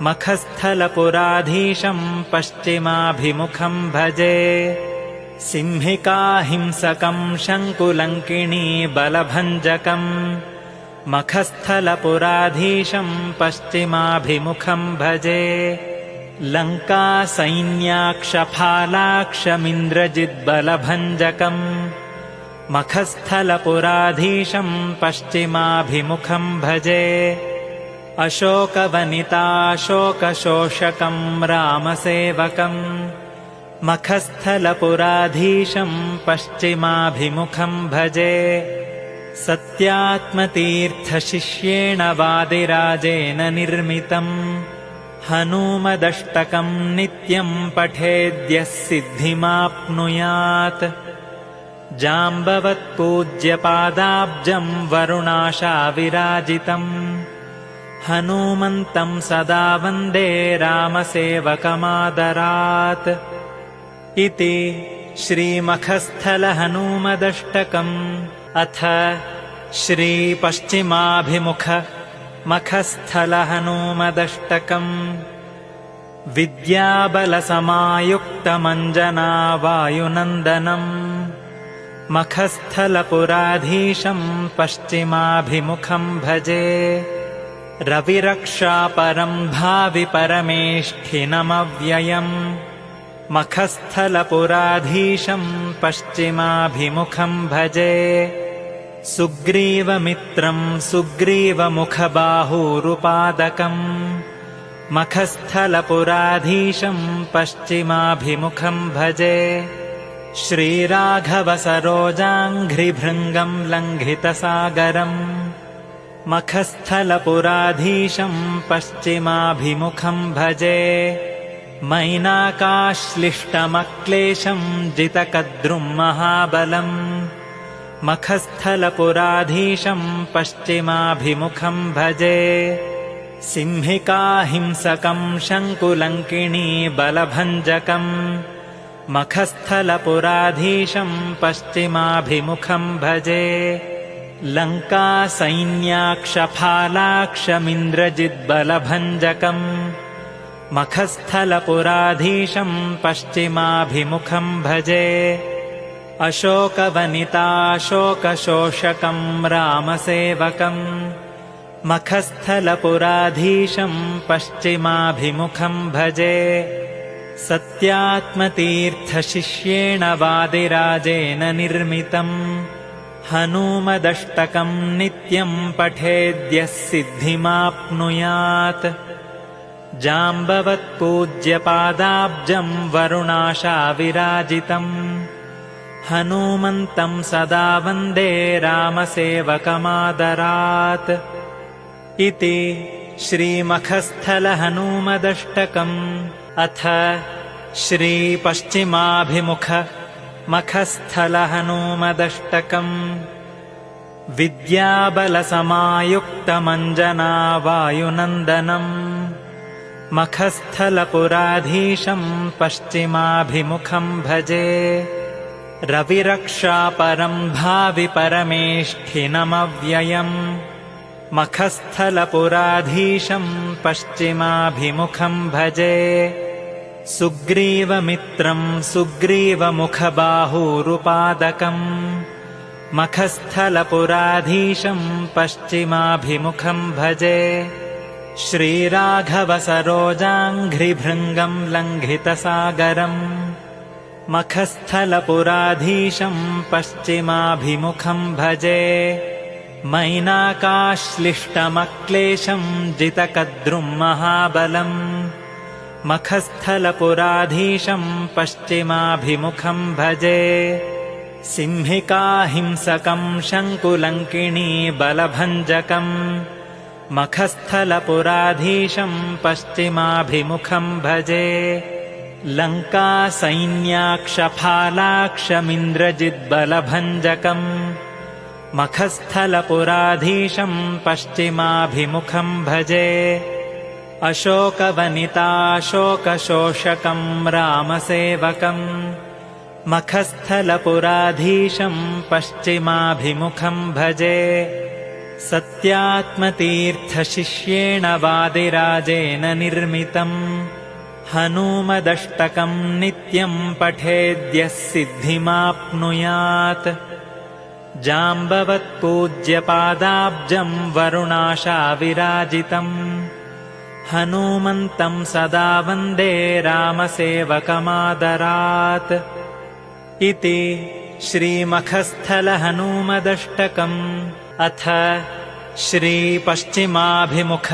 मखस्थलपुराधीशं पश्चिमाभिमुखं भजे सिंहिकाहिंसकं शङ्कुलङ्किणी बलभञ्जकम् मखस्थलपुराधीशं पश्चिमाभिमुखं भजे लङ्कासैन्याक्षफालाक्षमिन्द्रजिद्बलभञ्जकम् मखस्थलपुराधीशं पश्चिमाभिमुखं भजे अशोकवनिताशोकशोषकं रामसेवकम् मखस्थलपुराधीशं पश्चिमाभिमुखं भजे सत्यात्मतीर्थशिष्येण वादिराजेन निर्मितम् हनूमदष्टकं नित्यं पठेद्यः सिद्धिमाप्नुयात् जाम्बवत्पूज्यपादाब्जं वरुणाशाविराजितम् हनूमन्तं सदा वन्दे रामसेवकमादरात् इति श्रीमखस्थलहनूमदष्टकम् अथ श्रीपश्चिमाभिमुख मखस्थलहनूमदष्टकम् विद्याबलसमायुक्तमञ्जनावायुनन्दनम् मखस्थलपुराधीशं पश्चिमाभिमुखं भजे रविरक्षापरं भावि परमेष्ठिनमव्ययम् मखस्थलपुराधीशं पश्चिमाभिमुखं भजे सुग्रीवमित्रं सुग्रीवमुखबाहूरुपादकम् मखस्थलपुराधीशं पश्चिमाभिमुखं भजे श्रीराघवसरोजाङ्घ्रिभृङ्गं लङ्घितसागरम् मखस्थलपुराधीशं पश्चिमाभिमुखं भजे मैनाकाश्लिष्टमक्लेशं जितकद्रुं महाबलम् मखस्थलपुराधीशं पश्चिमाभिमुखं भजे सिंहिकाहिंसकं शङ्कुलङ्किणी बलभञ्जकम् मखस्थलपुराधीशं पश्चिमाभिमुखं भजे लङ्कासैन्याक्षफालाक्षमिन्द्रजिद्बलभञ्जकम् मखस्थलपुराधीशं पश्चिमाभिमुखं भजे अशोकवनिताशोकशोषकं रामसेवकम् मखस्थलपुराधीशं पश्चिमाभिमुखं भजे सत्यात्मतीर्थशिष्येण वादिराजेन निर्मितम् हनूमदष्टकं नित्यं पठेद्यः सिद्धिमाप्नुयात् जाम्बवत्पूज्यपादाब्जं वरुणाशाविराजितम् हनूमन्तं सदा वन्दे रामसेवकमादरात् इति श्रीमखस्थलहनूमदष्टकम् अथ श्रीपश्चिमाभिमुख मखस्थलहनूमदष्टकम् विद्याबलसमायुक्तमञ्जनावायुनन्दनम् मखस्थलपुराधीशं पश्चिमाभिमुखं भजे रविरक्षापरं भावि परमेष्ठिनमव्ययम् मखस्थलपुराधीशं पश्चिमाभिमुखं भजे सुग्रीवमित्रं सुग्रीवमुखबाहूरुपादकम् मखस्थलपुराधीशं पश्चिमाभिमुखं भजे श्रीराघवसरोजाङ्घ्रिभृङ्गं लङ्घितसागरम् मखस्थलपुराधीशं पश्चिमाभिमुखं भजे मैनाकाश्लिष्टमक्लेशं जितकद्रुं महाबलम् मखस्थलपुराधीशं पश्चिमाभिमुखं भजे सिंहिकाहिंसकं शङ्कुलङ्किणी बलभञ्जकम् मखस्थलपुराधीशं पश्चिमाभिमुखं भजे लङ्कासैन्याक्षफालाक्षमिन्द्रजिद्बलभञ्जकम् मखस्थलपुराधीशं पश्चिमाभिमुखं भजे अशोकवनिताशोकशोषकं रामसेवकम् मखस्थलपुराधीशं पश्चिमाभिमुखं भजे सत्यात्मतीर्थशिष्येण वादिराजेन निर्मितम् हनूमदष्टकं नित्यं पठेद्यः सिद्धिमाप्नुयात् जाम्बवत्पूज्यपादाब्जं वरुणाशाविराजितम् हनूमन्तं सदा वन्दे रामसेवकमादरात् इति श्रीमखस्थलहनूमदष्टकम् अथ श्रीपश्चिमाभिमुख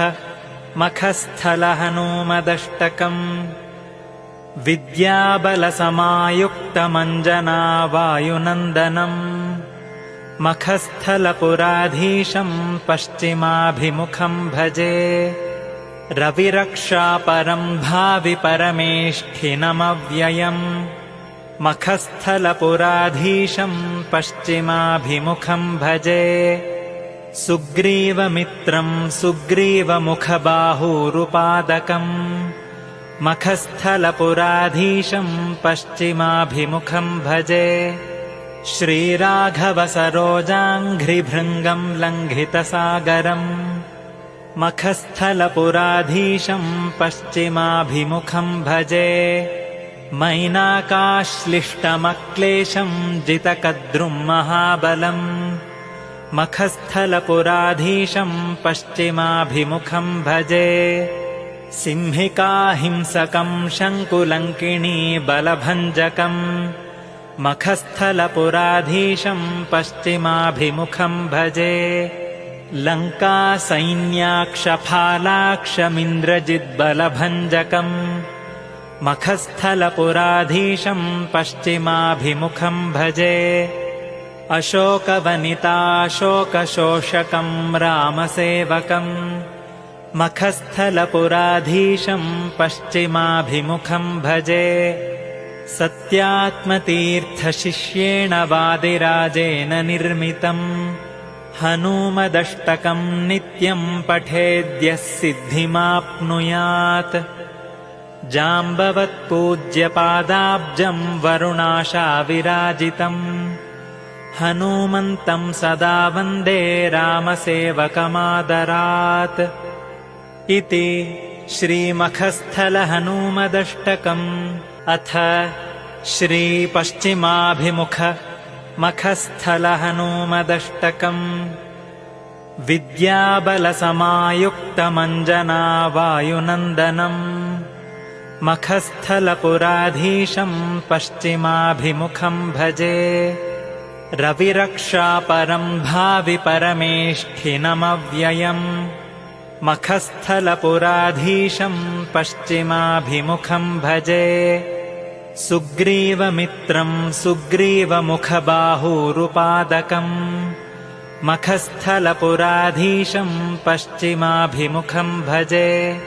मखस्थलहनूमदष्टकम् विद्याबलसमायुक्तमञ्जनावायुनन्दनम् मखस्थलपुराधीशं पश्चिमाभिमुखं भजे रविरक्षापरं भावि परमेष्ठिनमव्ययम् मखस्थलपुराधीशं पश्चिमाभिमुखं भजे सुग्रीवमित्रं सुग्रीवमुखबाहूरुपादकम् मखस्थलपुराधीशं पश्चिमाभिमुखं भजे श्रीराघवसरोजाङ्घ्रिभृङ्गं लङ्घितसागरम् मखस्थलपुराधीशं पश्चिमाभिमुखं भजे मैनाकाश्लिष्टमक्लेशं जितकद्रुं महाबलम् मखस्थलपुराधीशं पश्चिमाभिमुखं भजे सिंहिकाहिंसकं शङ्कुलङ्किणी बलभञ्जकम् मखस्थलपुराधीशं पश्चिमाभिमुखं भजे लङ्कासैन्याक्षफालाक्षमिन्द्रजिद्बलभञ्जकम् मखस्थलपुराधीशं पश्चिमाभिमुखं भजे अशोकवनिताशोकशोषकं रामसेवकम् मखस्थलपुराधीशं पश्चिमाभिमुखं भजे सत्यात्मतीर्थशिष्येण वादिराजेन निर्मितम् हनूमदष्टकं नित्यं पठेद्यः सिद्धिमाप्नुयात् जाम्बवत्पूज्यपादाब्जं वरुणाशाविराजितम् हनूमन्तं सदा वन्दे रामसेवकमादरात्। इति श्रीमखस्थलहनूमदष्टकम्। अथ श्रीपश्चिमाभिमुख मखस्थलहनूमदष्टकम्। विद्याबलसमायुक्तमञ्जनावायुनन्दनम् मखस्थलपुराधीशं पश्चिमाभिमुखं भजे। रविरक्षापरं भावि परमेष्ठिनमव्ययम् मखस्थलपुराधीशं पश्चिमाभिमुखं भजे। सुग्रीवमित्रं सुग्रीवमुखबाहूरुपादकम् मखस्थलपुराधीशं पश्चिमाभिमुखं भजे।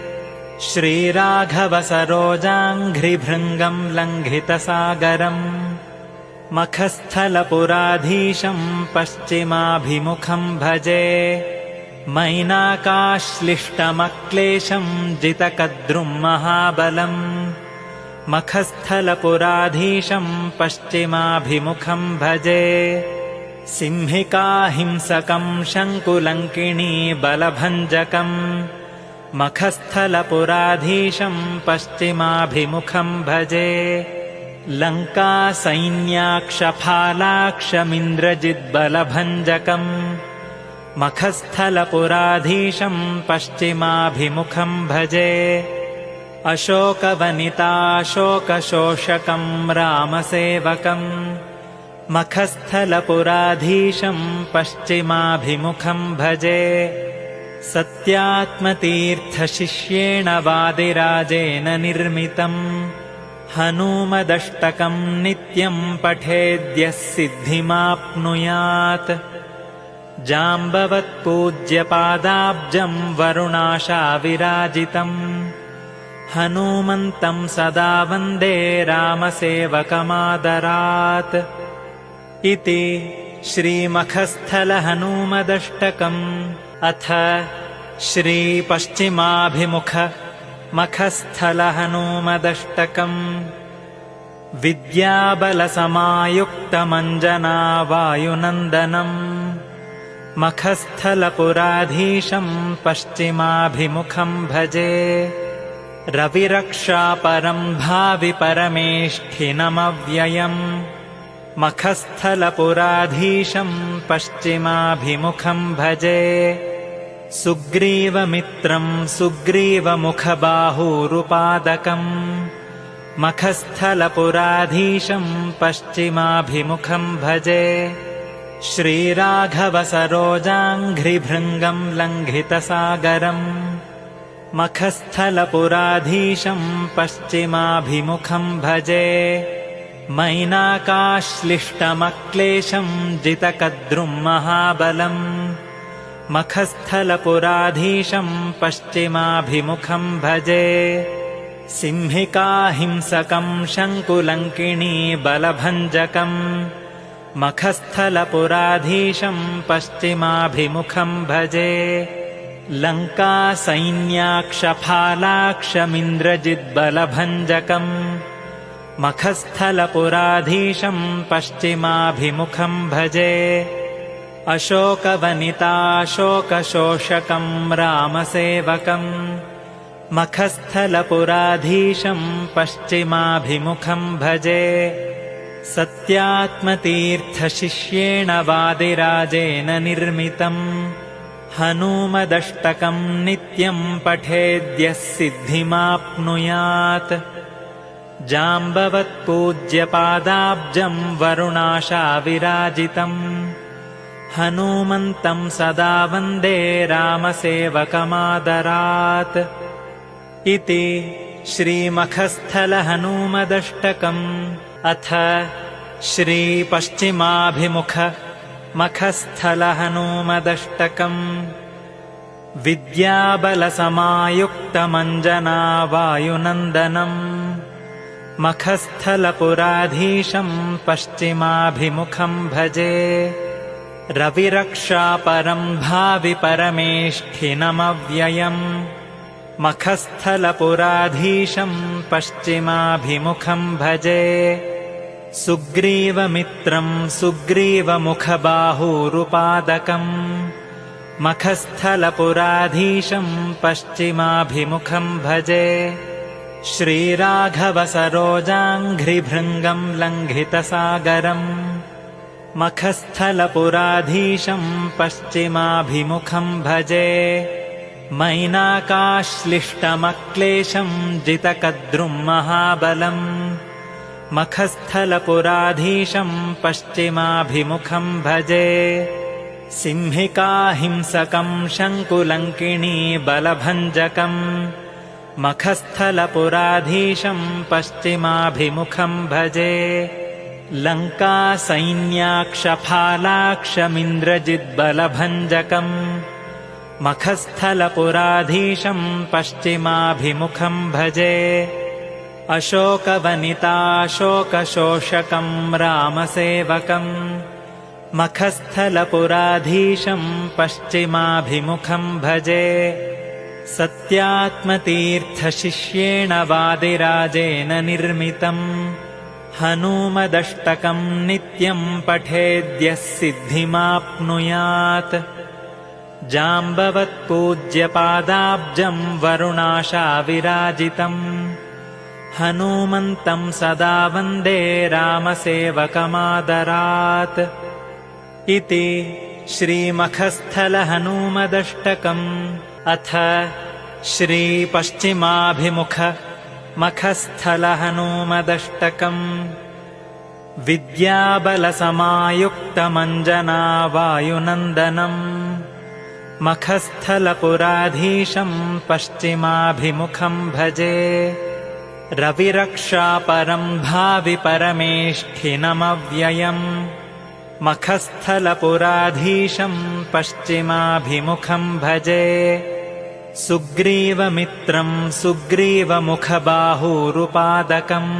श्रीराघवसरोजाङ्घ्रिभृङ्गं लङ्घितसागरम् मखस्थलपुराधीशं पश्चिमाभिमुखं भजे। मैनाकाश्लिष्टमक्लेशं जितकद्रुं महाबलम् मखस्थलपुराधीशं पश्चिमाभिमुखं भजे। सिंहिकाहिंसकं शङ्कुलङ्किणी बलभञ्जकम् मखस्थलपुराधीशं पश्चिमाभिमुखं भजे। लङ्कासैन्याक्षफालाक्षमिन्द्रजिद्बलभञ्जकम् मखस्थलपुराधीशं पश्चिमाभिमुखं भजे। अशोकवनिताशोकशोषकं रामसेवकम् मखस्थलपुराधीशं पश्चिमाभिमुखं भजे। सत्यात्मतीर्थशिष्येण वादिराजेन निर्मितम् हनूमदष्टकं नित्यं पठेद्यः सिद्धिमाप्नुयात्। जाम्बवत्पूज्यपादाब्जं वरुणाशाविराजितम् हनूमन्तं सदा वन्दे रामसेवकमादरात्। इति श्रीमखस्थलहनूमदष्टकम्। अथ श्रीपश्चिमाभिमुख मखस्थलहनूमदष्टकम्। विद्याबलसमायुक्तमञ्जनावायुनन्दनम् मखस्थलपुराधीशं पश्चिमाभिमुखं भजे। रविरक्षापरं भावि परमेष्ठिनमव्ययम् मखस्थलपुराधीशं पश्चिमाभिमुखं भजे। सुग्रीवमित्रं सुग्रीवमुखबाहूरुपादकम् मखस्थलपुराधीशं पश्चिमाभिमुखं भजे। श्रीराघवसरोजाङ्घ्रिभृङ्गं लङ्घितसागरम् मखस्थलपुराधीशं पश्चिमाभिमुखं भजे। मैनाकाश्लिष्टमक्लेशं जितकद्रुं महाबलम् मखस्थलपुराधीशं पश्चिमाभिमुखं भजे। सिंहिकाहिंसकं शङ्कुलङ्किणी बलभञ्जकम् मखस्थलपुराधीशं पश्चिमाभिमुखं भजे। लङ्कासैन्याक्षफालाक्षमिन्द्रजिद्बलभञ्जकम् मखस्थलपुराधीशं पश्चिमाभिमुखं भजे। अशोकवनिताशोकशोषकं रामसेवकम् मखस्थलपुराधीशं पश्चिमाभिमुखं भजे। सत्यात्मतीर्थशिष्येण वादिराजेन निर्मितम् हनूमदष्टकं नित्यं पठेद्यः सिद्धिमाप्नुयात्। जाम्बवत्पूज्यपादाब्जं वरुणाशाविराजितम् हनूमन्तं सदा वन्दे रामसेवकमादरात्। इति श्रीमखस्थलहनूमदष्टकम्। अथ श्रीपश्चिमाभिमुख मखस्थलहनूमदष्टकम्। विद्याबलसमायुक्तमञ्जनावायुनन्दनम् मखस्थलपुराधीशं पश्चिमाभिमुखं भजे। रविरक्षापरं भावि परमेष्ठिनमव्ययम् मखस्थलपुराधीशं पश्चिमाभिमुखं भजे सुग्रीवमित्रं सुग्रीवमुखबाहूरुपादकम् मखस्थलपुराधीशं पश्चिमाभिमुखं भजे श्रीराघवसरोजाङ्घ्रिभृङ्गं लङ्घितसागरम् मखस्थलपुराधीशं पश्चिमाभिमुखं भजे मैनाकाश्लिष्टमक्लेशं जितकद्रुं महाबलम् मखस्थलपुराधीशं पश्चिमाभिमुखं भजे सिंहिकाहिंसकं शङ्कुलङ्किणी बलभञ्जकम् मखस्थलपुराधीशं पश्चिमाभिमुखं भजे लङ्कासैन्याक्षफालाक्षमिन्द्रजिद्बलभञ्जकम् मखस्थलपुराधीशं पश्चिमाभिमुखं भजे अशोकवनिताशोकशोषकं रामसेवकम् मखस्थलपुराधीशं पश्चिमाभिमुखं भजे सत्यात्मतीर्थशिष्येण वादिराजेन निर्मितम् हनूमदष्टकं नित्यं पठेद्यः सिद्धिमाप्नुयात् जाम्बवत्पूज्यपादाब्जं वरुणाशाविराजितम् हनूमन्तं सदा वन्दे रामसेवकमादरात् इति श्रीमखस्थलहनूमदष्टकम् अथ श्रीपश्चिमाभिमुख मखस्थलहनूमदष्टकम् विद्याबलसमायुक्तमञ्जनावायुनन्दनम् मखस्थलपुराधीशं पश्चिमाभिमुखं भजे रविरक्षापरं भावि परमेष्ठिनमव्ययम् मखस्थलपुराधीशं पश्चिमाभिमुखं भजे सुग्रीवमित्रं सुग्रीवमुखबाहूरुपादकम्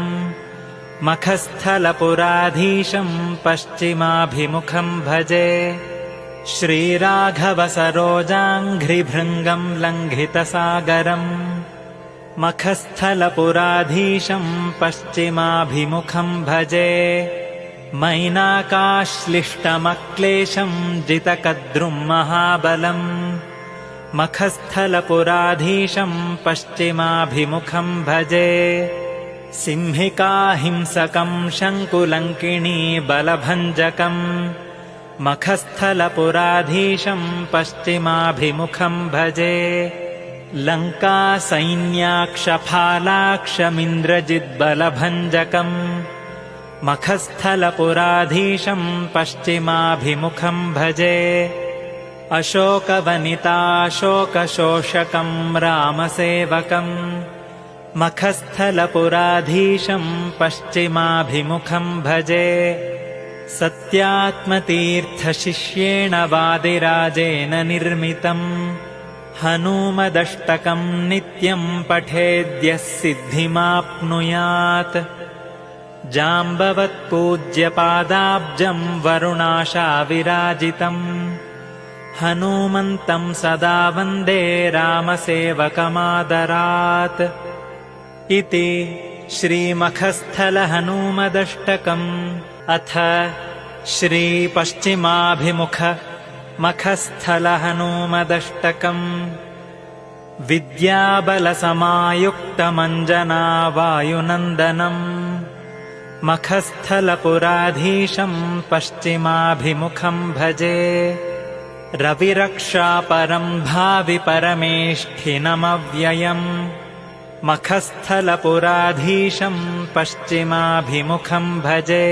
मखस्थलपुराधीशं पश्चिमाभिमुखं भजे श्रीराघवसरोजाङ्घ्रिभृङ्गं लङ्घितसागरम् मखस्थलपुराधीशं पश्चिमाभिमुखं भजे मैनाकाश्लिष्टमक्लेशं जितकद्रुं महाबलम् मखस्थलपुराधीशं पश्चिमाभिमुखं भजे सिंहिकाहिंसकं शङ्कुलङ्किणी बलभञ्जकम् मखस्थलपुराधीशं पश्चिमाभिमुखं भजे लङ्कासैन्याक्षफालाक्षमिन्द्रजिद्बलभञ्जकम् मखस्थलपुराधीशं पश्चिमाभिमुखं भजे अशोकवनिताशोकशोषकं रामसेवकम् मखस्थलपुराधीशं पश्चिमाभिमुखं भजे सत्यात्मतीर्थशिष्येण वादिराजेन निर्मितम् हनूमदष्टकं नित्यं पठेद्यः सिद्धिमाप्नुयात् जाम्बवत्पूज्यपादाब्जं वरुणाशाविराजितम् हनूमन्तं सदा वन्दे रामसेवकमादरात् इति श्रीमखस्थलहनूमदष्टकम् अथ श्रीपश्चिमाभिमुख मखस्थलहनूमदष्टकम् विद्याबलसमायुक्तमञ्जनावायुनन्दनम् मखस्थलपुराधीशं पश्चिमाभिमुखं भजे रविरक्षापरं भावि परमेष्ठिनमव्ययम् मखस्थलपुराधीशं पश्चिमाभिमुखं भजे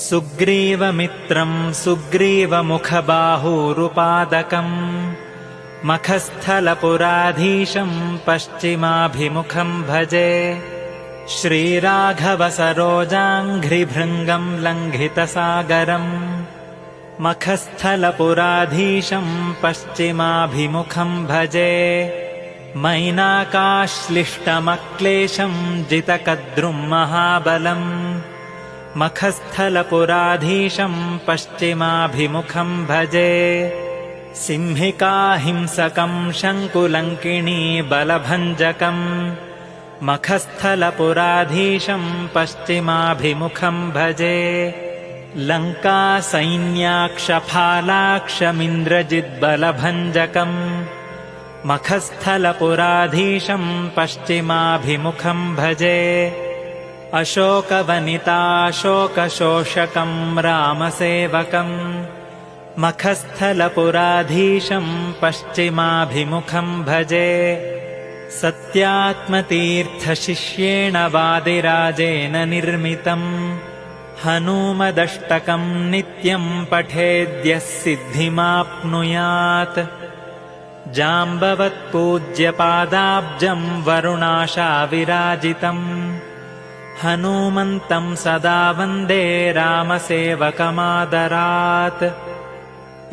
सुग्रीवमित्रं सुग्रीवमुखबाहूरुपादकम् मखस्थलपुराधीशं पश्चिमाभिमुखं भजे श्रीराघवसरोजाङ्घ्रिभृङ्गं लङ्घितसागरम् मखस्थलपुराधीशं पश्चिमाभिमुखं भजे मैनाकाश्लिष्टमक्लेशं जितकद्रुं महाबलम् मखस्थलपुराधीशं पश्चिमाभिमुखं भजे सिंहिकाहिंसकं शङ्कुलङ्किणी बलभञ्जकम् मखस्थलपुराधीशं पश्चिमाभिमुखं भजे लङ्कासैन्याक्षफालाक्षमिन्द्रजिद्बलभञ्जकम् मखस्थलपुराधीशं पश्चिमाभिमुखं भजे अशोकवनिताशोकशोषकं रामसेवकम् मखस्थलपुराधीशं पश्चिमाभिमुखं भजे सत्यात्मतीर्थशिष्येण वादिराजेन निर्मितम् हनूमदष्टकं नित्यं पठेद्यः सिद्धिमाप्नुयात् जाम्बवत्पूज्यपादाब्जं वरुणाशाविराजितम् हनूमन्तं सदा वन्दे रामसेवकमादरात्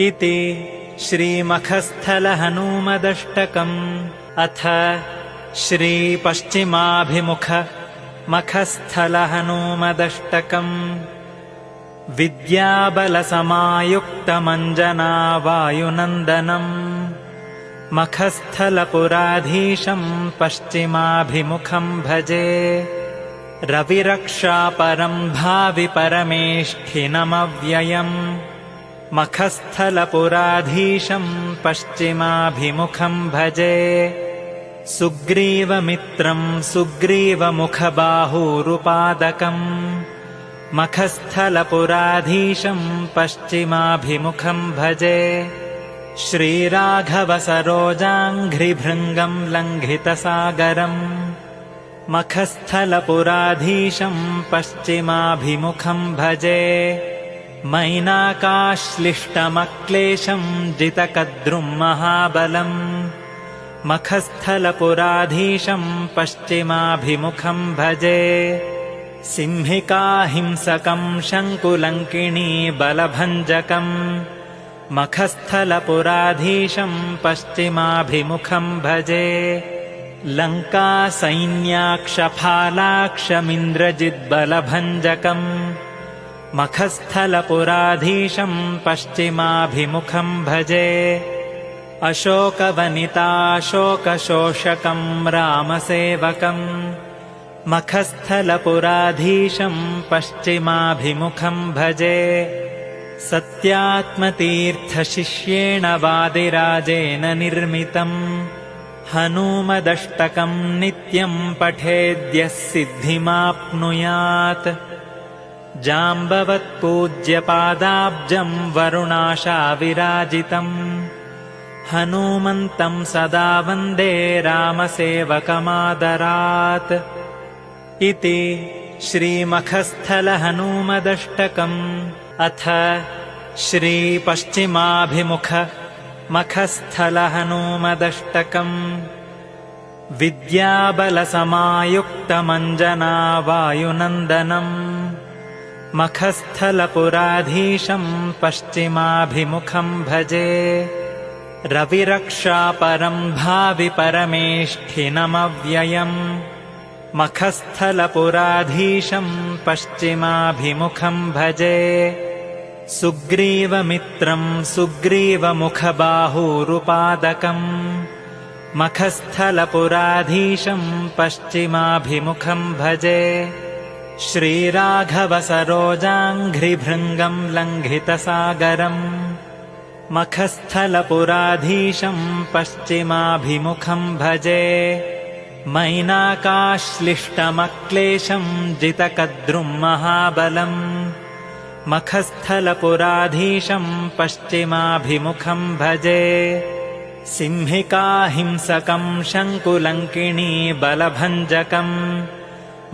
इति श्रीमखस्थलहनूमदष्टकम् अथ श्रीपश्चिमाभिमुख मखस्थलहनूमदष्टकम् विद्याबलसमायुक्तमञ्जनावायुनन्दनम् मखस्थलपुराधीशं पश्चिमाभिमुखं भजे रविरक्षापरं भावि परमेष्ठिनमव्ययम् मखस्थलपुराधीशं पश्चिमाभिमुखं भजे सुग्रीवमित्रं सुग्रीवमुखबाहूरुपादकम् मखस्थलपुराधीशं पश्चिमाभिमुखं भजे श्रीराघवसरोजाङ्घ्रिभृङ्गं लङ्घितसागरम् मखस्थलपुराधीशं पश्चिमाभिमुखं भजे मैनाकाश्लिष्टमक्लेशं जितकद्रुं महाबलम् मखस्थलपुराधीशं पश्चिमाभिमुखं भजे सिंहिकाहिंसकं शङ्कुलङ्किणी बलभञ्जकम् मखस्थलपुराधीशं पश्चिमाभिमुखं भजे लङ्कासैन्याक्षफालाक्षमिन्द्रजिद्बलभञ्जकम् मखस्थलपुराधीशं पश्चिमाभिमुखं भजे अशोकवनिताशोकशोषकं रामसेवकम् मखस्थलपुराधीशं पश्चिमाभिमुखं भजे सत्यात्मतीर्थशिष्येण वादिराजेन निर्मितम् हनूमदष्टकं नित्यं पठेद्यः सिद्धिमाप्नुयात् जाम्बवत्पूज्यपादाब्जं वरुणाशाविराजितम् हनूमन्तं सदा वन्दे रामसेवकमादरात् इति श्रीमखस्थलहनूमदष्टकम् अथ श्रीपश्चिमाभिमुख मखस्थलहनूमदष्टकम् विद्याबलसमायुक्तमञ्जनावायुनन्दनम् मखस्थलपुराधीशं पश्चिमाभिमुखं भजे रविरक्षापरं भावि परमेष्ठिनमव्ययम् मखस्थलपुराधीशं पश्चिमाभिमुखं भजे सुग्रीवमित्रं सुग्रीवमुखबाहूरुपादकम् मखस्थलपुराधीशं पश्चिमाभिमुखं भजे श्रीराघवसरोजाङ्घ्रिभृङ्गं लङ्घितसागरम् मखस्थलपुराधीशं पश्चिमाभिमुखं भजे मैनाकाश्लिष्टमक्लेशं जितकद्रुं महाबलम् मखस्थलपुराधीशं पश्चिमाभिमुखं भजे सिंहिकाहिंसकं शङ्कुलङ्किणी बलभञ्जकम्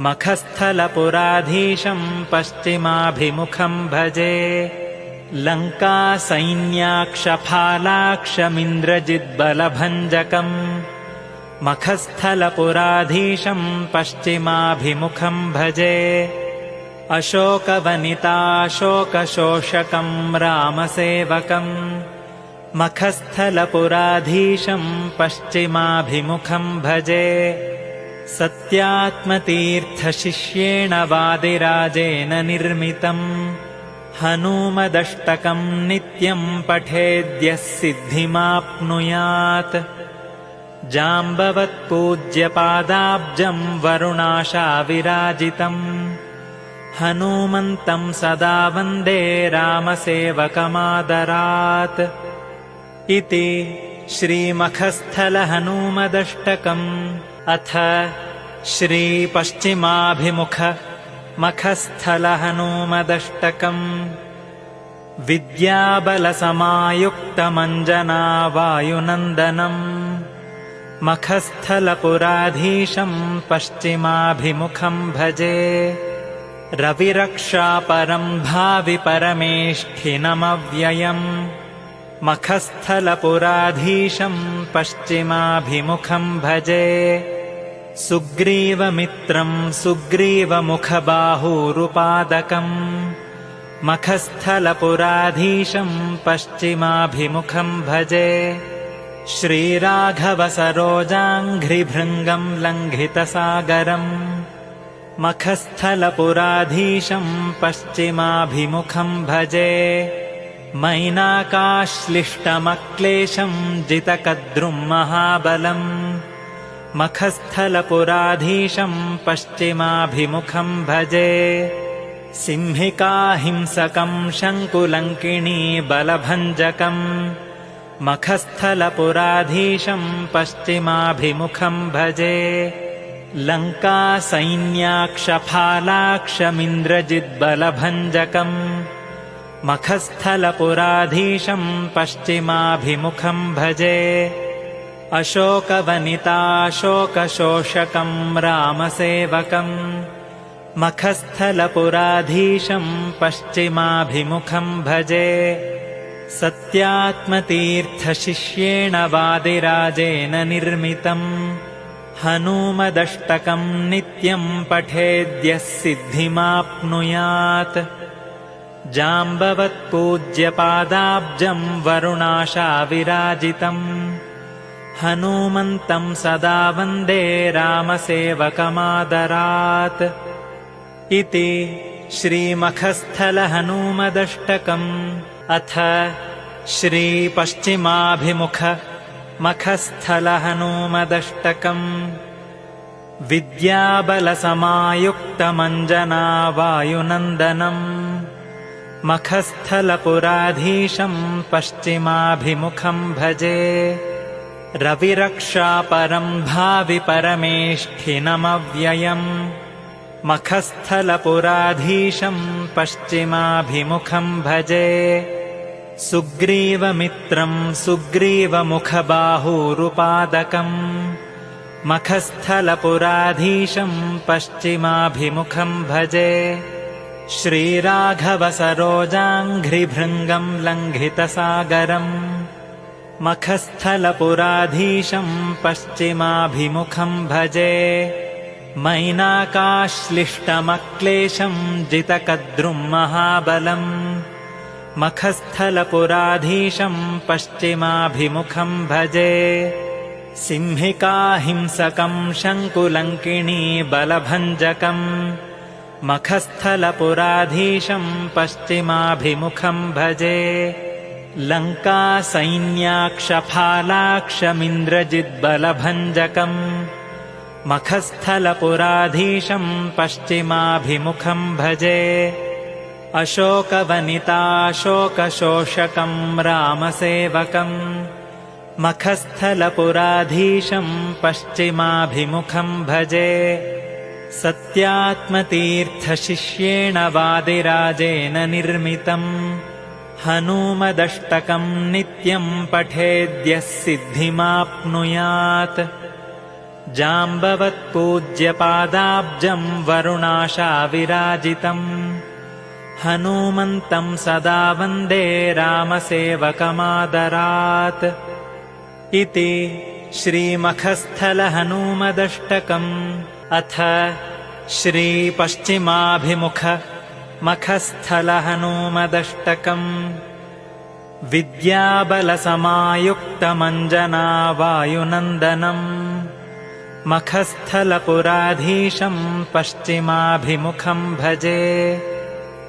मखस्थलपुराधीशं पश्चिमाभिमुखं भजे लङ्कासैन्याक्षफालाक्षमिन्द्रजिद्बलभञ्जकम् मखस्थलपुराधीशं पश्चिमाभिमुखं भजे अशोकवनिताशोकशोषकं रामसेवकम् मखस्थलपुराधीशं पश्चिमाभिमुखं भजे सत्यात्मतीर्थशिष्येण वादिराजेन निर्मितम् हनूमदष्टकं नित्यं पठेद्यः सिद्धिमाप्नुयात् जाम्बवत्पूज्यपादाब्जं वरुणाशाविराजितम् हनूमन्तं सदा वन्दे रामसेवकमादरात् इति श्रीमखस्थलहनूमदष्टकम्। अथ श्रीपश्चिमाभिमुख मखस्थलहनूमदष्टकम्। विद्याबलसमायुक्तमञ्जनावायुनन्दनम् मखस्थलपुराधीशं पश्चिमाभिमुखं भजे रविरक्षापरं भावि परमेष्ठिनमव्ययम् मखस्थलपुराधीशं पश्चिमाभिमुखं भजे सुग्रीवमित्रं सुग्रीवमुखबाहूरुपादकम् मखस्थलपुराधीशं पश्चिमाभिमुखं भजे श्रीराघवसरोजाङ्घ्रिभृङ्गं लङ्घितसागरम् मखस्थलपुराधीशं पश्चिमाभिमुखं भजे मैनाकाश्लिष्टमक्लेशं जितकद्रुं महाबलम् मखस्थलपुराधीशं पश्चिमाभिमुखं भजे सिंहिकाहिंसकं शङ्कुलङ्किणी बलभञ्जकम् मखस्थलपुराधीशं पश्चिमाभिमुखं भजे लङ्कासैन्याक्षफालाक्षमिन्द्रजिद्बलभञ्जकम् मखस्थलपुराधीशं पश्चिमाभिमुखं भजे अशोकवनिताशोकशोषकं रामसेवकम् मखस्थलपुराधीशं पश्चिमाभिमुखं भजे सत्यात्मतीर्थशिष्येण वादिराजेन निर्मितम् हनूमदष्टकं नित्यं पठेद्यः सिद्धिमाप्नुयात् जाम्बवत्पूज्यपादाब्जं वरुणाशाविराजितम् हनूमन्तं सदा वन्दे रामसेवकमादरात् इति श्रीमखस्थलहनूमदष्टकम्। अथ श्रीपश्चिमाभिमुख मखस्थलहनूमदष्टकम्। विद्याबलसमायुक्तमञ्जनावायुनन्दनम् मखस्थलपुराधीशं पश्चिमाभिमुखं भजे रविरक्षापरं भावि परमेष्ठिनमव्ययम् मखस्थलपुराधीशं पश्चिमाभिमुखं भजे सुग्रीवमित्रं सुग्रीवमुखबाहूरुपादकम् मखस्थलपुराधीशं पश्चिमाभिमुखं भजे श्रीराघवसरोजाङ्घ्रिभृङ्गं लङ्घितसागरम् मखस्थलपुराधीशं पश्चिमाभिमुखं भजे मैनाकाश्लिष्टमक्लेशं जितकद्रुं महाबलम् मखस्थलपुराधीशं पश्चिमाभिमुखं भजे सिंहिकाहिंसकं शङ्कुलङ्किणी बलभञ्जकम् मखस्थलपुराधीशं पश्चिमाभिमुखं भजे लङ्कासैन्याक्षफालाक्षमिन्द्रजिद्बलभञ्जकम् मखस्थलपुराधीशं पश्चिमाभिमुखं भजे अशोकवनिताशोकशोषकं रामसेवकम् मखस्थलपुराधीशं पश्चिमाभिमुखं भजे सत्यात्मतीर्थशिष्येण वादिराजेन निर्मितम् हनूमदष्टकं नित्यं पठेद्यः सिद्धिमाप्नुयात् जाम्बवत्पूज्यपादाब्जं वरुणाशाविराजितम् हनूमन्तं सदा वन्दे रामसेवकमादरात् इति श्रीमखस्थलहनूमदष्टकम्। अथ श्रीपश्चिमाभिमुख मखस्थलहनूमदष्टकम्। विद्याबलसमायुक्तमञ्जनावायुनन्दनम् मखस्थलपुराधीशं पश्चिमाभिमुखं भजे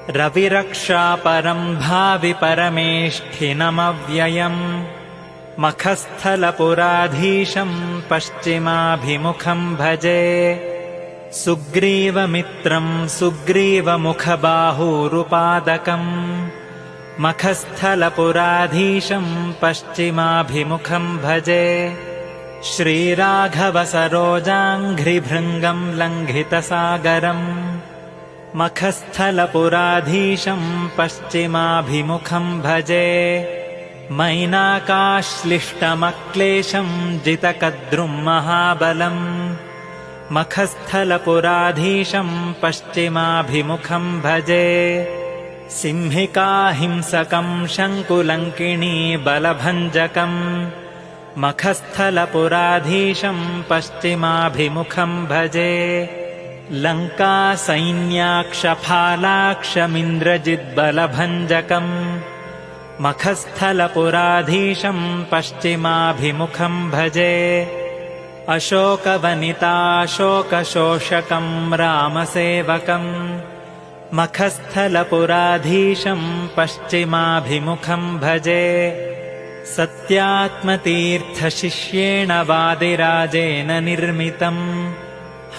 रविरक्षापरं भावि परमेष्ठिनमव्ययम् मखस्थलपुराधीशं पश्चिमाभिमुखं भजे सुग्रीवमित्रं सुग्रीवमुखबाहूरुपादकम् मखस्थलपुराधीशं पश्चिमाभिमुखं भजे श्रीराघवसरोजाङ्घ्रिभृङ्गं लङ्घितसागरम् मखस्थलपुराधीशं पश्चिमाभिमुखं भजे मैनाकाश्लिष्टमक्लेशं जितकद्रुं महाबलम् मखस्थलपुराधीशं पश्चिमाभिमुखं भजे सिंहिकाहिंसकं शङ्कुलङ्किणी बलभञ्जकम् मखस्थलपुराधीशं पश्चिमाभिमुखं भजे लङ्कासैन्याक्षफालाक्षमिन्द्रजिद्बलभञ्जकम् मखस्थलपुराधीशं पश्चिमाभिमुखं भजे अशोकवनिताशोकशोषकं रामसेवकम् मखस्थलपुराधीशं पश्चिमाभिमुखं भजे सत्यात्मतीर्थशिष्येण वादिराजेन निर्मितम्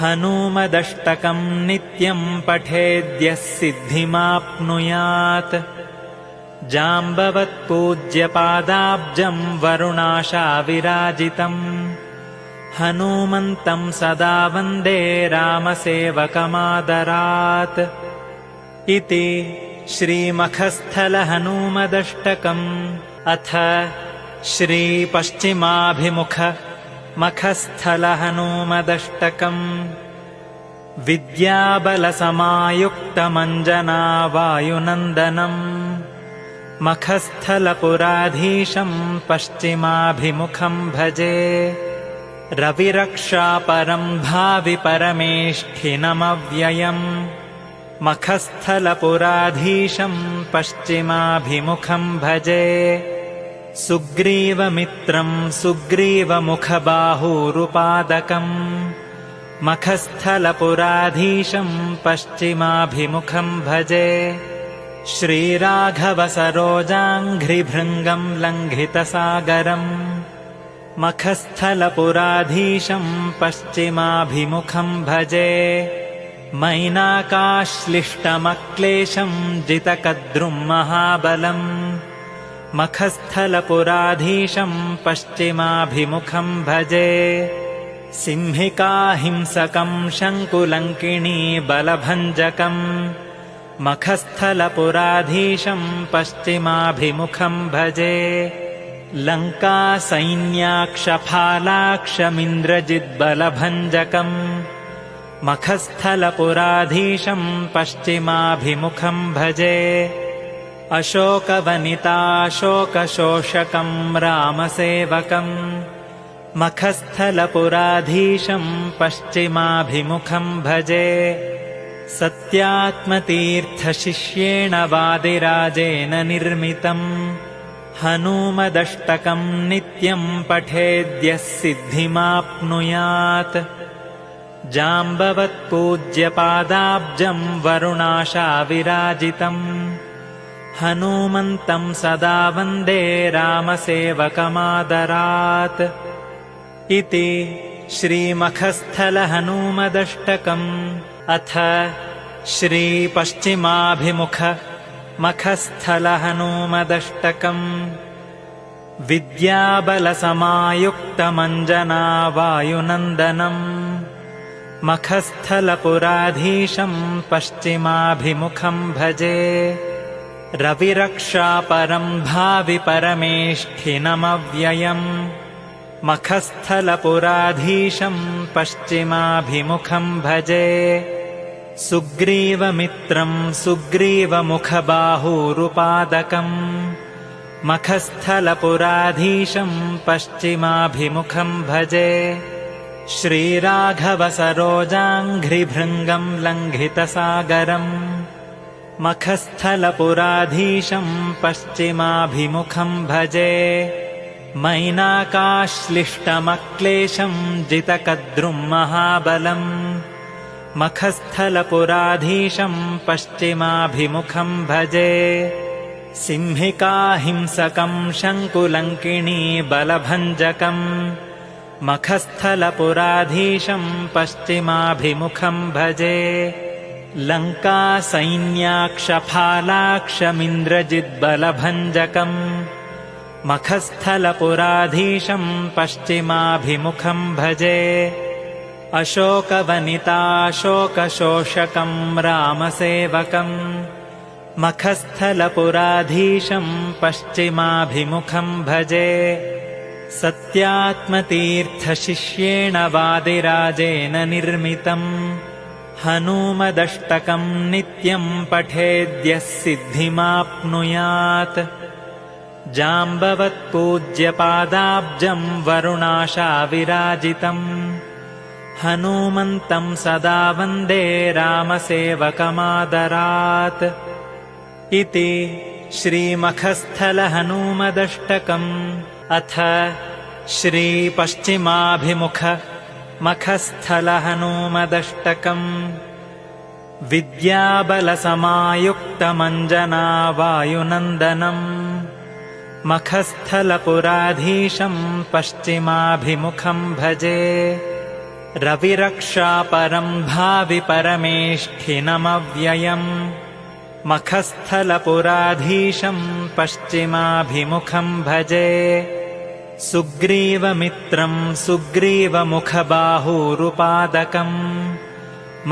हनूमदष्टकं नित्यं पठेद्यः सिद्धिमाप्नुयात् जाम्बवत्पूज्यपादाब्जं वरुणाशाविराजितम् हनूमन्तं सदा वन्दे रामसेवकमादरात् इति श्रीमखस्थलहनूमदष्टकम् अथ श्रीपश्चिमाभिमुख मखस्थलहनूमदष्टकम् विद्याबलसमायुक्तमञ्जनावायुनन्दनम् मखस्थलपुराधीशं पश्चिमाभिमुखं भजे रविरक्षापरं भावि परमेष्ठिनमव्ययम् मखस्थलपुराधीशं पश्चिमाभिमुखं भजे सुग्रीवमित्रं सुग्रीवमुखबाहूरुपादकम् मखस्थलपुराधीशं पश्चिमाभिमुखं भजे श्रीराघवसरोजाङ्घ्रिभृङ्गं लङ्घितसागरम् मखस्थलपुराधीशं पश्चिमाभिमुखं भजे मैनाकाश्लिष्टमक्लेशं जितकद्रुं महाबलम् मखस्थलपुराधीशं पश्चिमाभिमुखं भजे सिंहिकाहिंसकं शङ्कुलङ्किणी बलभञ्जकम् मखस्थलपुराधीशं पश्चिमाभिमुखं भजे लङ्कासैन्याक्षफालाक्षमिन्द्रजिद्बलभञ्जकम् मखस्थलपुराधीशं पश्चिमाभिमुखं भजे अशोकवनिताशोकशोषकं रामसेवकम् मखस्थलपुराधीशं पश्चिमाभिमुखं भजे सत्यात्मतीर्थशिष्येण वादिराजेन निर्मितम् हनूमदष्टकं नित्यं पठेद्यः सिद्धिमाप्नुयात् जाम्बवत्पूज्यपादाब्जं वरुणाशाविराजितम् हनूमन्तं सदा वन्दे रामसेवकमादरात् इति श्रीमखस्थलहनूमदष्टकम् अथ श्रीपश्चिमाभिमुख मखस्थलहनूमदष्टकम् विद्याबलसमायुक्तमञ्जनावायुनन्दनम् मखस्थलपुराधीशं पश्चिमाभिमुखं भजे रविरक्षापरं भावि परमेष्ठिनमव्ययम् मखस्थलपुराधीशं पश्चिमाभिमुखं भजे सुग्रीवमित्रं सुग्रीवमुखबाहूरुपादकम् मखस्थलपुराधीशं पश्चिमाभिमुखं भजे श्रीराघवसरोजाङ्घ्रिभृङ्गं लङ्घितसागरम् मखस्थलपुराधीशं पश्चिमाभिमुखं भजे मैनाकाश्लिष्टमक्लेशं जितकद्रुं महाबलम् मखस्थलपुराधीशं पश्चिमाभिमुखं भजे सिंहिकाहिंसकं शङ्कुलङ्किणी बलभञ्जकम् मखस्थलपुराधीशं पश्चिमाभिमुखं भजे लङ्कासैन्याक्षफालाक्षमिन्द्रजिद्बलभञ्जकम् मखस्थलपुराधीशं पश्चिमाभिमुखं भजे अशोकवनिताशोकशोषकं रामसेवकम् मखस्थलपुराधीशं पश्चिमाभिमुखं भजे सत्यात्मतीर्थशिष्येण वादिराजेन निर्मितम् हनूमदष्टकं नित्यं पठेद्यः सिद्धिमाप्नुयात् जाम्बवत्पूज्यपादाब्जं वरुणाशाविराजितम् हनूमन्तं सदा वन्दे रामसेवकमादरात् इति श्रीमखस्थलहनूमदष्टकम् अथ श्रीपश्चिमाभिमुख मखस्थलहनूमदष्टकम् विद्याबलसमायुक्तमञ्जनावायुनन्दनम् मखस्थलपुराधीशं पश्चिमाभिमुखं भजे रविरक्षापरं भावि परमेष्ठिनमव्ययम् मखस्थलपुराधीशं पश्चिमाभिमुखं भजे सुग्रीवमित्रं सुग्रीवमुखबाहूरुपादकम्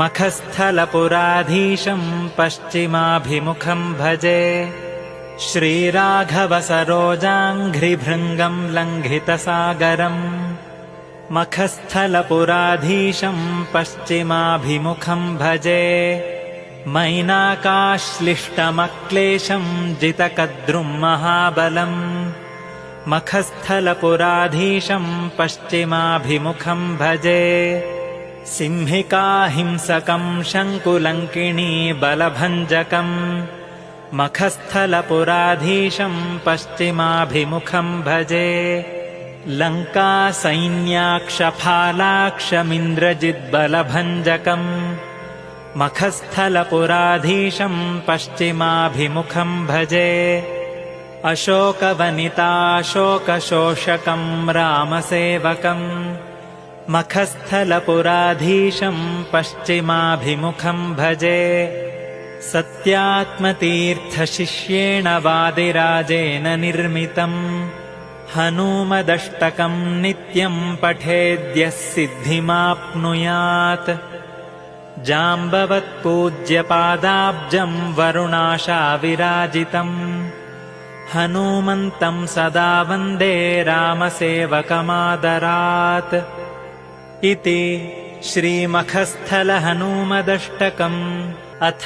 मखस्थलपुराधीशं पश्चिमाभिमुखं भजे श्रीराघवसरोजाङ्घ्रिभृङ्गं लङ्घितसागरम् मखस्थलपुराधीशं पश्चिमाभिमुखं भजे मैनाकाश्लिष्टमक्लेशं जितकद्रुं महाबलम् मखस्थलपुराधीशं पश्चिमाभिमुखं भजे सिंहिकाहिंसकं शङ्कुलङ्किणी बलभञ्जकम् मखस्थलपुराधीशं पश्चिमाभिमुखं भजे लङ्कासैन्याक्षफालाक्षमिन्द्रजिद्बलभञ्जकम् मखस्थलपुराधीशं पश्चिमाभिमुखं भजे अशोकवनिताशोकशोषकं रामसेवकम् मखस्थलपुराधीशं पश्चिमाभिमुखं भजे सत्यात्मतीर्थशिष्येण वादिराजेन निर्मितम् हनूमदष्टकं नित्यं पठेद्यः सिद्धिमाप्नुयात् जाम्बवत्पूज्यपादाब्जं वरुणाशाविराजितम् हनूमन्तं सदा वन्दे रामसेवकमादरात् इति श्रीमखस्थलहनूमदष्टकम् अथ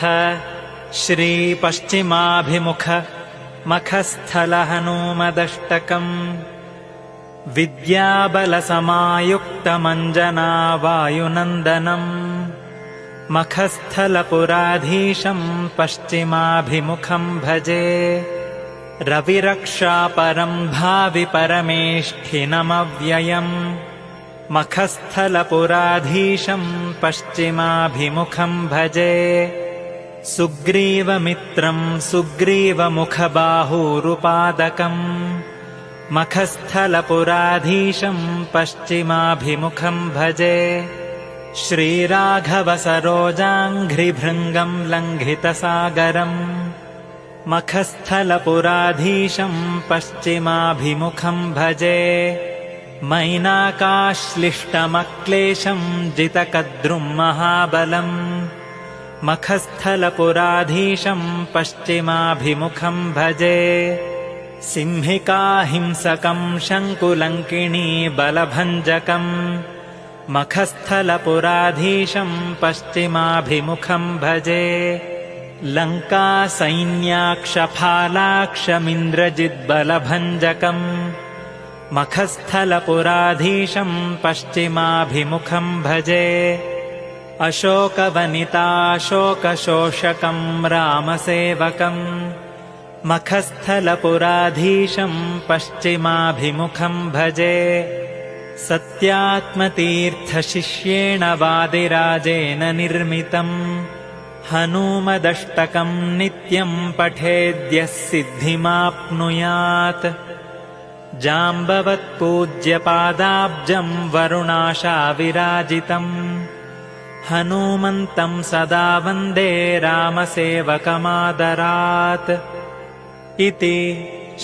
श्रीपश्चिमाभिमुख मखस्थलहनूमदष्टकम् विद्याबलसमायुक्तमञ्जनावायुनन्दनम् मखस्थलपुराधीशं पश्चिमाभिमुखं भजे रविरक्षापरं भावि परमेष्ठिनमव्ययम् मखस्थलपुराधीशं पश्चिमाभिमुखं भजे सुग्रीवमित्रं सुग्रीवमुखबाहूरुपादकम् मखस्थलपुराधीशं पश्चिमाभिमुखं भजे श्रीराघवसरोजाङ्घ्रिभृङ्गं लङ्घितसागरम् मखस्थलपुराधीशं पश्चिमाभिमुखं भजे मैनाकाश्लिष्टमक्लेशं जितकद्रुं महाबलम् मखस्थलपुराधीशं पश्चिमाभिमुखं भजे सिंहिकाहिंसकं शङ्कुलङ्किणी बलभञ्जकम् मखस्थलपुराधीशं पश्चिमाभिमुखं भजे लङ्कासैन्याक्षफालाक्षमिन्द्रजिद्बलभञ्जकम् मखस्थलपुराधीशं पश्चिमाभिमुखं भजे अशोकवनिताशोकशोषकं रामसेवकम् मखस्थलपुराधीशं पश्चिमाभिमुखं भजे सत्यात्मतीर्थशिष्येण वादिराजेन निर्मितम् हनूमदष्टकम् नित्यम् पठेद्यः सिद्धिमाप्नुयात् जाम्बवत्पूज्यपादाब्जम् वरुणाशाविराजितम् हनूमन्तम् सदा वन्दे रामसेवकमादरात् इति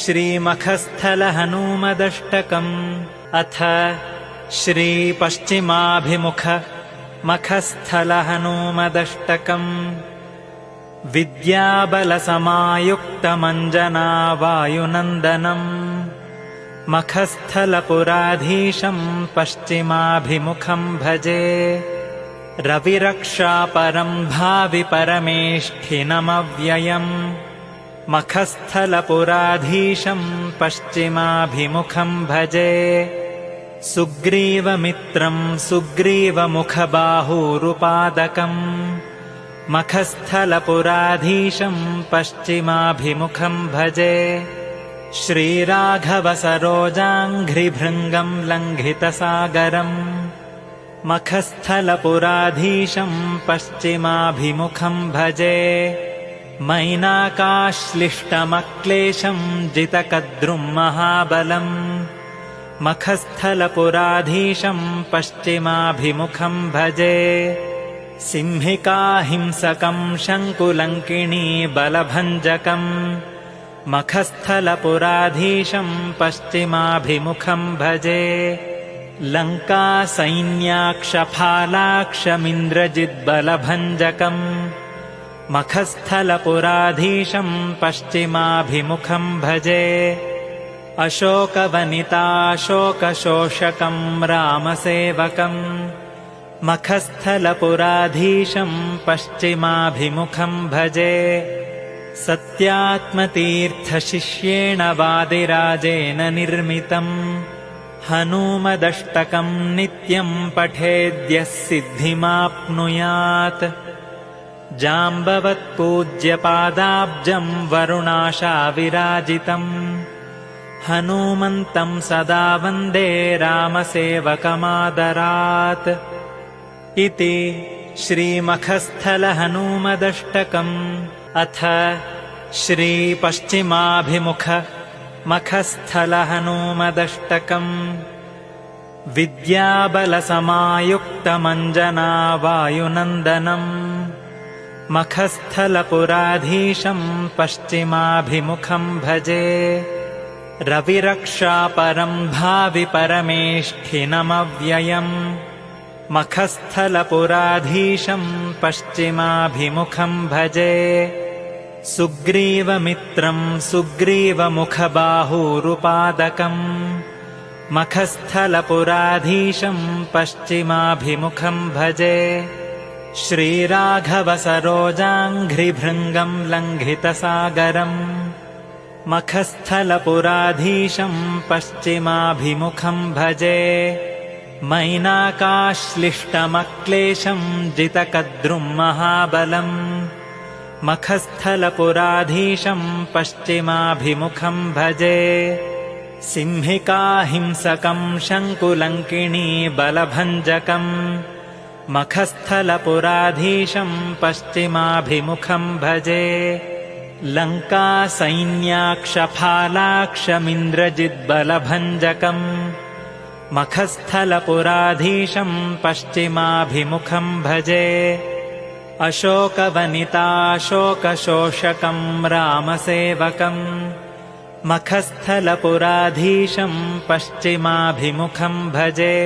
श्रीमखस्थलहनूमदष्टकम्। अथ श्रीपश्चिमाभिमुख मखस्थलहनूमदष्टकम्। विद्याबलसमायुक्तमञ्जनावायुनन्दनम् मखस्थलपुराधीशम् पश्चिमाभिमुखम् भजे रविरक्षापरम् भावि परमेष्ठिनमव्ययम् मखस्थलपुराधीशम् पश्चिमाभिमुखम् भजे सुग्रीवमित्रम् सुग्रीवमुखबाहूरुपादकम् मखस्थलपुराधीशम् पश्चिमाभिमुखम् भजे श्रीराघवसरोजाङ्घ्रिभृङ्गम् लङ्घितसागरम् मखस्थलपुराधीशम् पश्चिमाभिमुखम् भजे मैनाकाश्लिष्टमक्लेशम् जितकद्रुम् महाबलम् मखस्थलपुराधीशम् पश्चिमाभिमुखम् भजे सिंहिकाहिंसकम् शङ्कुलङ्किणी बलभञ्जकम् मखस्थलपुराधीशम् पश्चिमाभिमुखम् भजे लङ्कासैन्याक्षफालाक्षमिन्द्रजिद्बलभञ्जकम् मखस्थलपुराधीशम् पश्चिमाभिमुखम् भजे अशोकवनिताशोकशोषकम् रामसेवकम् मखस्थलपुराधीशम् पश्चिमाभिमुखम् भजे सत्यात्मतीर्थशिष्येण वादिराजेन निर्मितम् हनूमदष्टकम् नित्यम् पठेद्यः सिद्धिमाप्नुयात् जाम्बवत्पूज्यपादाब्जम् वरुणाशाविराजितम् हनूमन्तम् सदा वन्दे रामसेवकमादरात् इति श्रीमखस्थलहनूमदष्टकम्। अथ श्रीपश्चिमाभिमुख मखस्थलहनूमदष्टकम्। विद्याबलसमायुक्तमञ्जनावायुनन्दनम् मखस्थलपुराधीशम् पश्चिमाभिमुखम् भजे रविरक्षापरम् भावि परमेष्ठिनमव्ययम् मखस्थलपुराधीशम् पश्चिमाभिमुखम् भजे सुग्रीवमित्रम् सुग्रीवमुखबाहूरुपादकम् मखस्थलपुराधीशम् पश्चिमाभिमुखम् भजे श्रीराघवसरोजाङ्घ्रिभृङ्गम् लङ्घितसागरम् मखस्थलपुराधीशम् पश्चिमाभिमुखम् भजे मैनाकाश्लिष्टमक्लेशम् जितकद्रुम् महाबलम् मखस्थलपुराधीशम् पश्चिमाभिमुखम् भजे सिंहिकाहिंसकम् शङ्कुलङ्किणी बलभञ्जकम् मखस्थलपुराधीशम् पश्चिमाभिमुखम् भजे लङ्कासैन्याक्षफालाक्षमिन्द्रजिद्बलभञ्जकम् मखस्थलपुराधीशम् पश्चिमाभिमुखम् भजे अशोकवनिताशोकशोषकम् रामसेवकम् मखस्थलपुराधीशम् पश्चिमाभिमुखम् भजे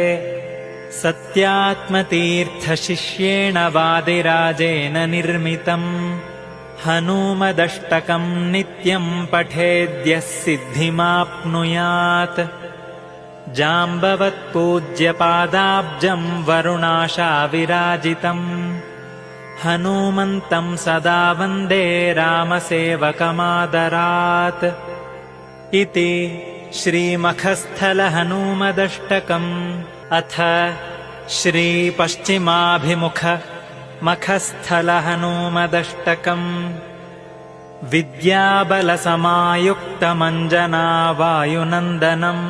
सत्यात्मतीर्थशिष्येण वादिराजेन निर्मितम् हनूमदष्टकम् नित्यम् पठेद्यः सिद्धिमाप्नुयात् जाम्बवत्पूज्यपादाब्जम् वरुणाशाविराजितम् हनूमन्तम् सदा वन्दे रामसेवकमादरात् इति श्रीमखस्थलहनूमदष्टकम्। अथ श्रीपश्चिमाभिमुख मखस्थलहनूमदष्टकम्। विद्याबलसमायुक्तमञ्जनावायुनन्दनम्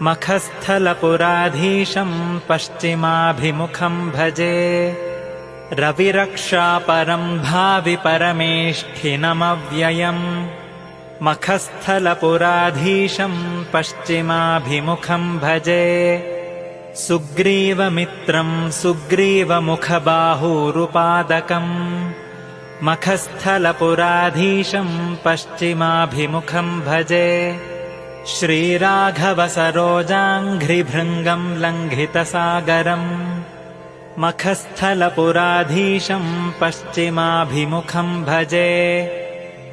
मखस्थलपुराधीशं पश्चिमाभिमुखं भजे रविरक्षापरं भावि परमेष्ठिनमव्ययम् मखस्थलपुराधीशं पश्चिमाभिमुखं भजे सुग्रीवमित्रं सुग्रीवमुखबाहूरुपादकम् मखस्थलपुराधीशं पश्चिमाभिमुखं भजे श्रीराघवसरोजाङ्घ्रिभृङ्गं लङ्घितसागरम् मखस्थलपुराधीशं पश्चिमाभिमुखं भजे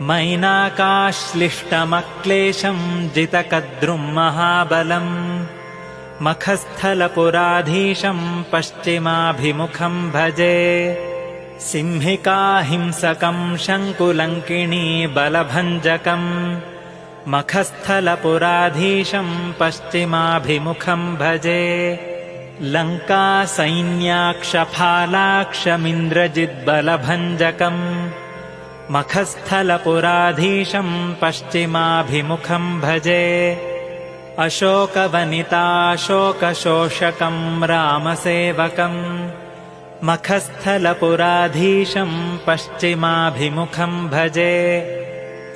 मैनाकाश्लिष्टमक्लेशं जितकद्रुं महाबलम् मखस्थलपुराधीशं पश्चिमाभिमुखं भजे सिंहिकाहिंसकं शङ्कुलङ्किणी बलभञ्जकम् मखस्थलपुराधीशं पश्चिमाभिमुखं भजे लङ्कासैन्याक्षफालाक्षमिन्द्रजिद्बलभञ्जकम् मखस्थलपुराधीशं पश्चिमाभिमुखं भजे अशोकवनिताशोकशोषकं रामसेवकम् मखस्थलपुराधीशं पश्चिमाभिमुखं भजे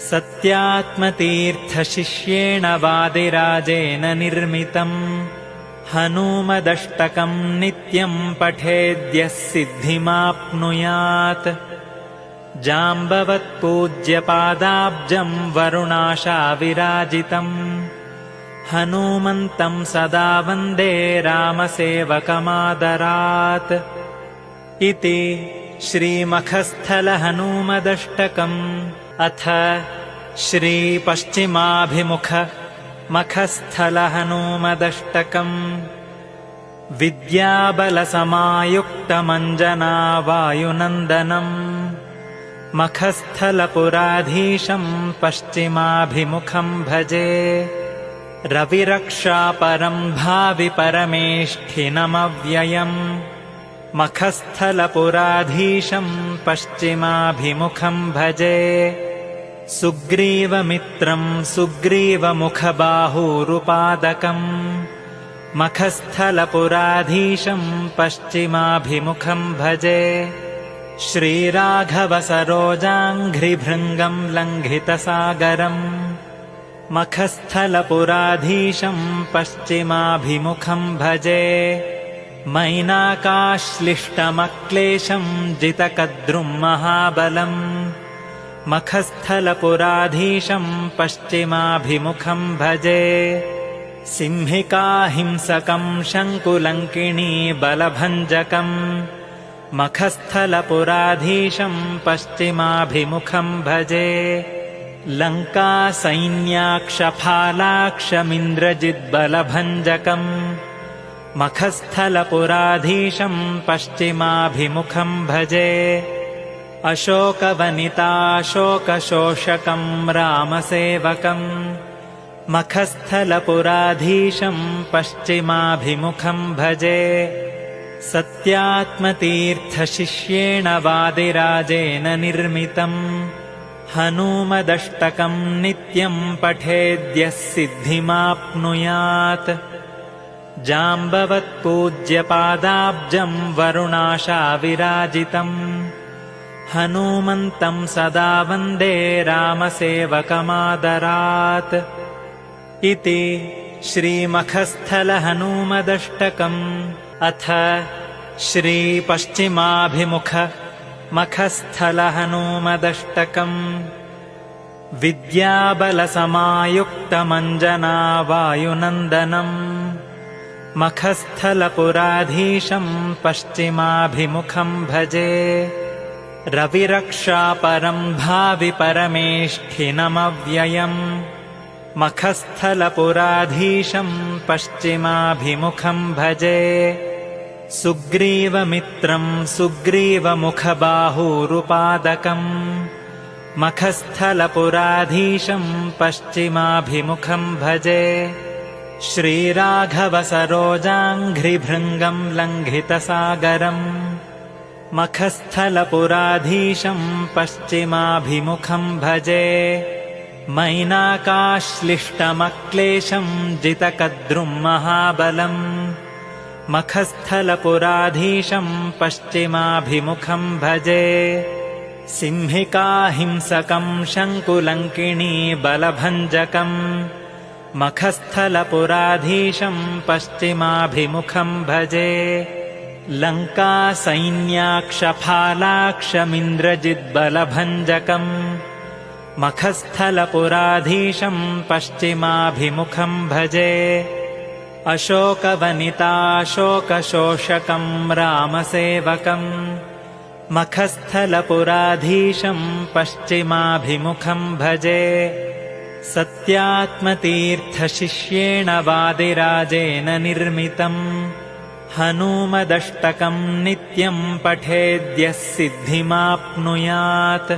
सत्यात्मतीर्थशिष्येण वादिराजेन निर्मितम् हनूमदष्टकं नित्यं पठेद्यः सिद्धिमाप्नुयात् जाम्बवत्पूज्यपादाब्जं वरुणाशाविराजितम् हनूमन्तं सदा वन्दे रामसेवकमादरात् इति श्रीमखस्थलहनूमदष्टकम् अथ श्रीपश्चिमाभिमुख मखस्थलहनूमदष्टकम् विद्याबलसमायुक्तमञ्जनावायुनन्दनम् मखस्थलपुराधीशं पश्चिमाभिमुखं भजे रविरक्षापरं भावि परमेष्ठिनमव्ययम् मखस्थलपुराधीशं पश्चिमाभिमुखं भजे सुग्रीवमित्रं सुग्रीवमुखबाहूरुपादकम् मखस्थलपुराधीशं पश्चिमाभिमुखं भजे श्रीराघवसरोजाङ्घ्रिभृङ्गं लङ्घितसागरम् मखस्थलपुराधीशं पश्चिमाभिमुखं भजे मैनाकाश्लिष्टमक्लेशं जितकद्रुं महाबलम् मखस्थलपुराधीशं पश्चिमाभिमुखं भजे सिंहिकाहिंसकं शङ्कुलङ्किणी बलभञ्जकम् मखस्थलपुराधीशं पश्चिमाभिमुखं भजे लङ्कासैन्याक्षफालाक्षमिन्द्रजिद्बलभञ्जकम् मखस्थलपुराधीशं पश्चिमाभिमुखं भजे अशोकवनिताशोकशोषकं रामसेवकम् मखस्थलपुराधीशं पश्चिमाभिमुखं भजे सत्यात्मतीर्थशिष्येण वादिराजेन निर्मितम् हनूमदष्टकं नित्यं पठेद्यः सिद्धिमाप्नुयात् जाम्बवत्पूज्यपादाब्जं वरुणाशाविराजितम् हनूमन्तं सदा वन्दे रामसेवकमादरात् इति श्रीमखस्थलहनूमदष्टकम् अथ श्रीपश्चिमाभिमुख मखस्थलहनूमदष्टकम् विद्याबलसमायुक्तमञ्जनावायुनन्दनम् मखस्थलपुराधीशं पश्चिमाभिमुखं भजे रविरक्षापरं भावि परमेष्ठिनमव्ययम् मखस्थलपुराधीशं पश्चिमाभिमुखं भजे सुग्रीवमित्रं सुग्रीवमुखबाहूरुपादकम् मखस्थलपुराधीशं पश्चिमाभिमुखं भजे श्रीराघवसरोजाङ्घ्रिभृङ्गं लङ्घितसागरम् मखस्थलपुराधीशं पश्चिमाभिमुखं भजे मैनाकाश्लिष्टमक्लेशं जितकद्रुं महाबलम् मखस्थलपुराधीशं पश्चिमाभिमुखं भजे सिंहिकाहिंसकं शङ्कुलङ्किणी बलभञ्जकम् मखस्थलपुराधीशं पश्चिमाभिमुखं भजे लङ्कासैन्याक्षफालाक्षमिन्द्रजिद्बलभञ्जकम् मखस्थलपुराधीशं पश्चिमाभिमुखं भजे अशोकवनिताशोकशोषकं रामसेवकम् मखस्थलपुराधीशं पश्चिमाभिमुखं भजे सत्यात्मतीर्थशिष्येण वादिराजेन निर्मितम् हनूमदष्टकं नित्यं पठेद्यः सिद्धिमाप्नुयात्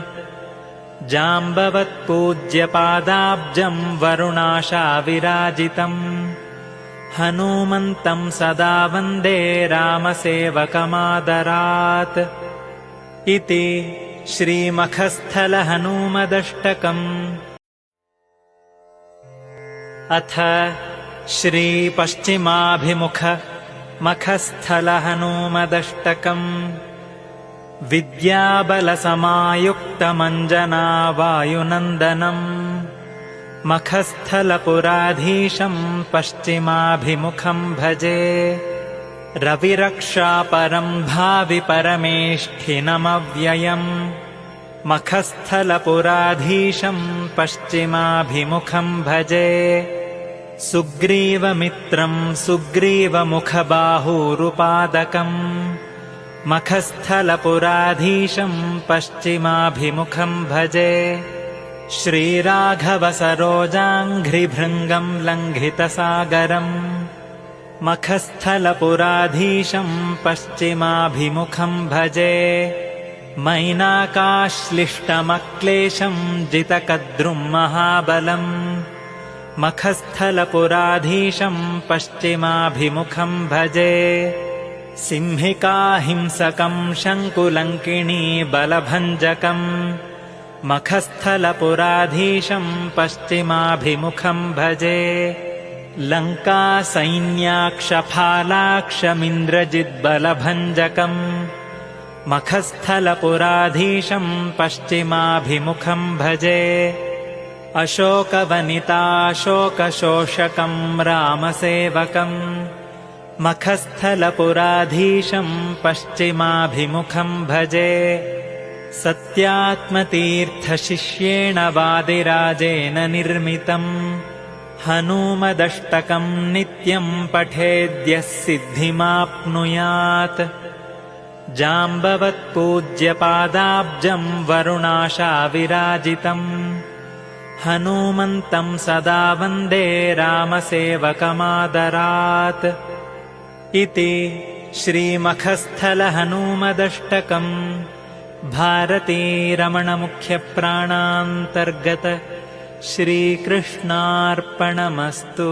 जाम्बवत्पूज्यपादाब्जं वरुणाशाविराजितम् हनूमन्तं सदा वन्दे रामसेवकमादरात् इति श्रीमखस्थलहनूमदष्टकम्। अथ श्रीपश्चिमाभिमुख मखस्थलहनूमदष्टकम्। विद्याबलसमायुक्तमञ्जनावायुनन्दनम् मखस्थलपुराधीशं पश्चिमाभिमुखं भजे रविरक्षापरं भावि परमेष्ठिनमव्ययम् मखस्थलपुराधीशं पश्चिमाभिमुखं भजे सुग्रीवमित्रं सुग्रीवमुखबाहूरुपादकम् मखस्थलपुराधीशं पश्चिमाभिमुखं भजे श्रीराघवसरोजाङ्घ्रिभृङ्गं लङ्घितसागरम् मखस्थलपुराधीशं पश्चिमाभिमुखं भजे मैनाकाश्लिष्टमक्लेशं जितकद्रुं महाबलम् मखस्थलपुराधीशं पश्चिमाभिमुखं भजे सिंहिकाहिंसकं शङ्कुलङ्किणी बलभञ्जकम् मखस्थलपुराधीशं पश्चिमाभिमुखं भजे लङ्कासैन्याक्षफालाक्षमिन्द्रजिद्बलभञ्जकम् मखस्थलपुराधीशं पश्चिमाभिमुखं भजे अशोकवनिताशोकशोषकं रामसेवकम् मखस्थलपुराधीशं पश्चिमाभिमुखं भजे सत्यात्मतीर्थशिष्येण वादिराजेन निर्मितम् हनूमदष्टकं नित्यं पठेद्यः सिद्धिमाप्नुयात् जाम्बवत्पूज्यपादाब्जं वरुणाशाविराजितम् हनूमन्तं सदा वन्दे रामसेवकमादरात् इति श्रीमखस्थलहनूमदष्टकम्। भारतीरमणमुख्यप्राणान्तर्गत श्रीकृष्णार्पणमस्तु।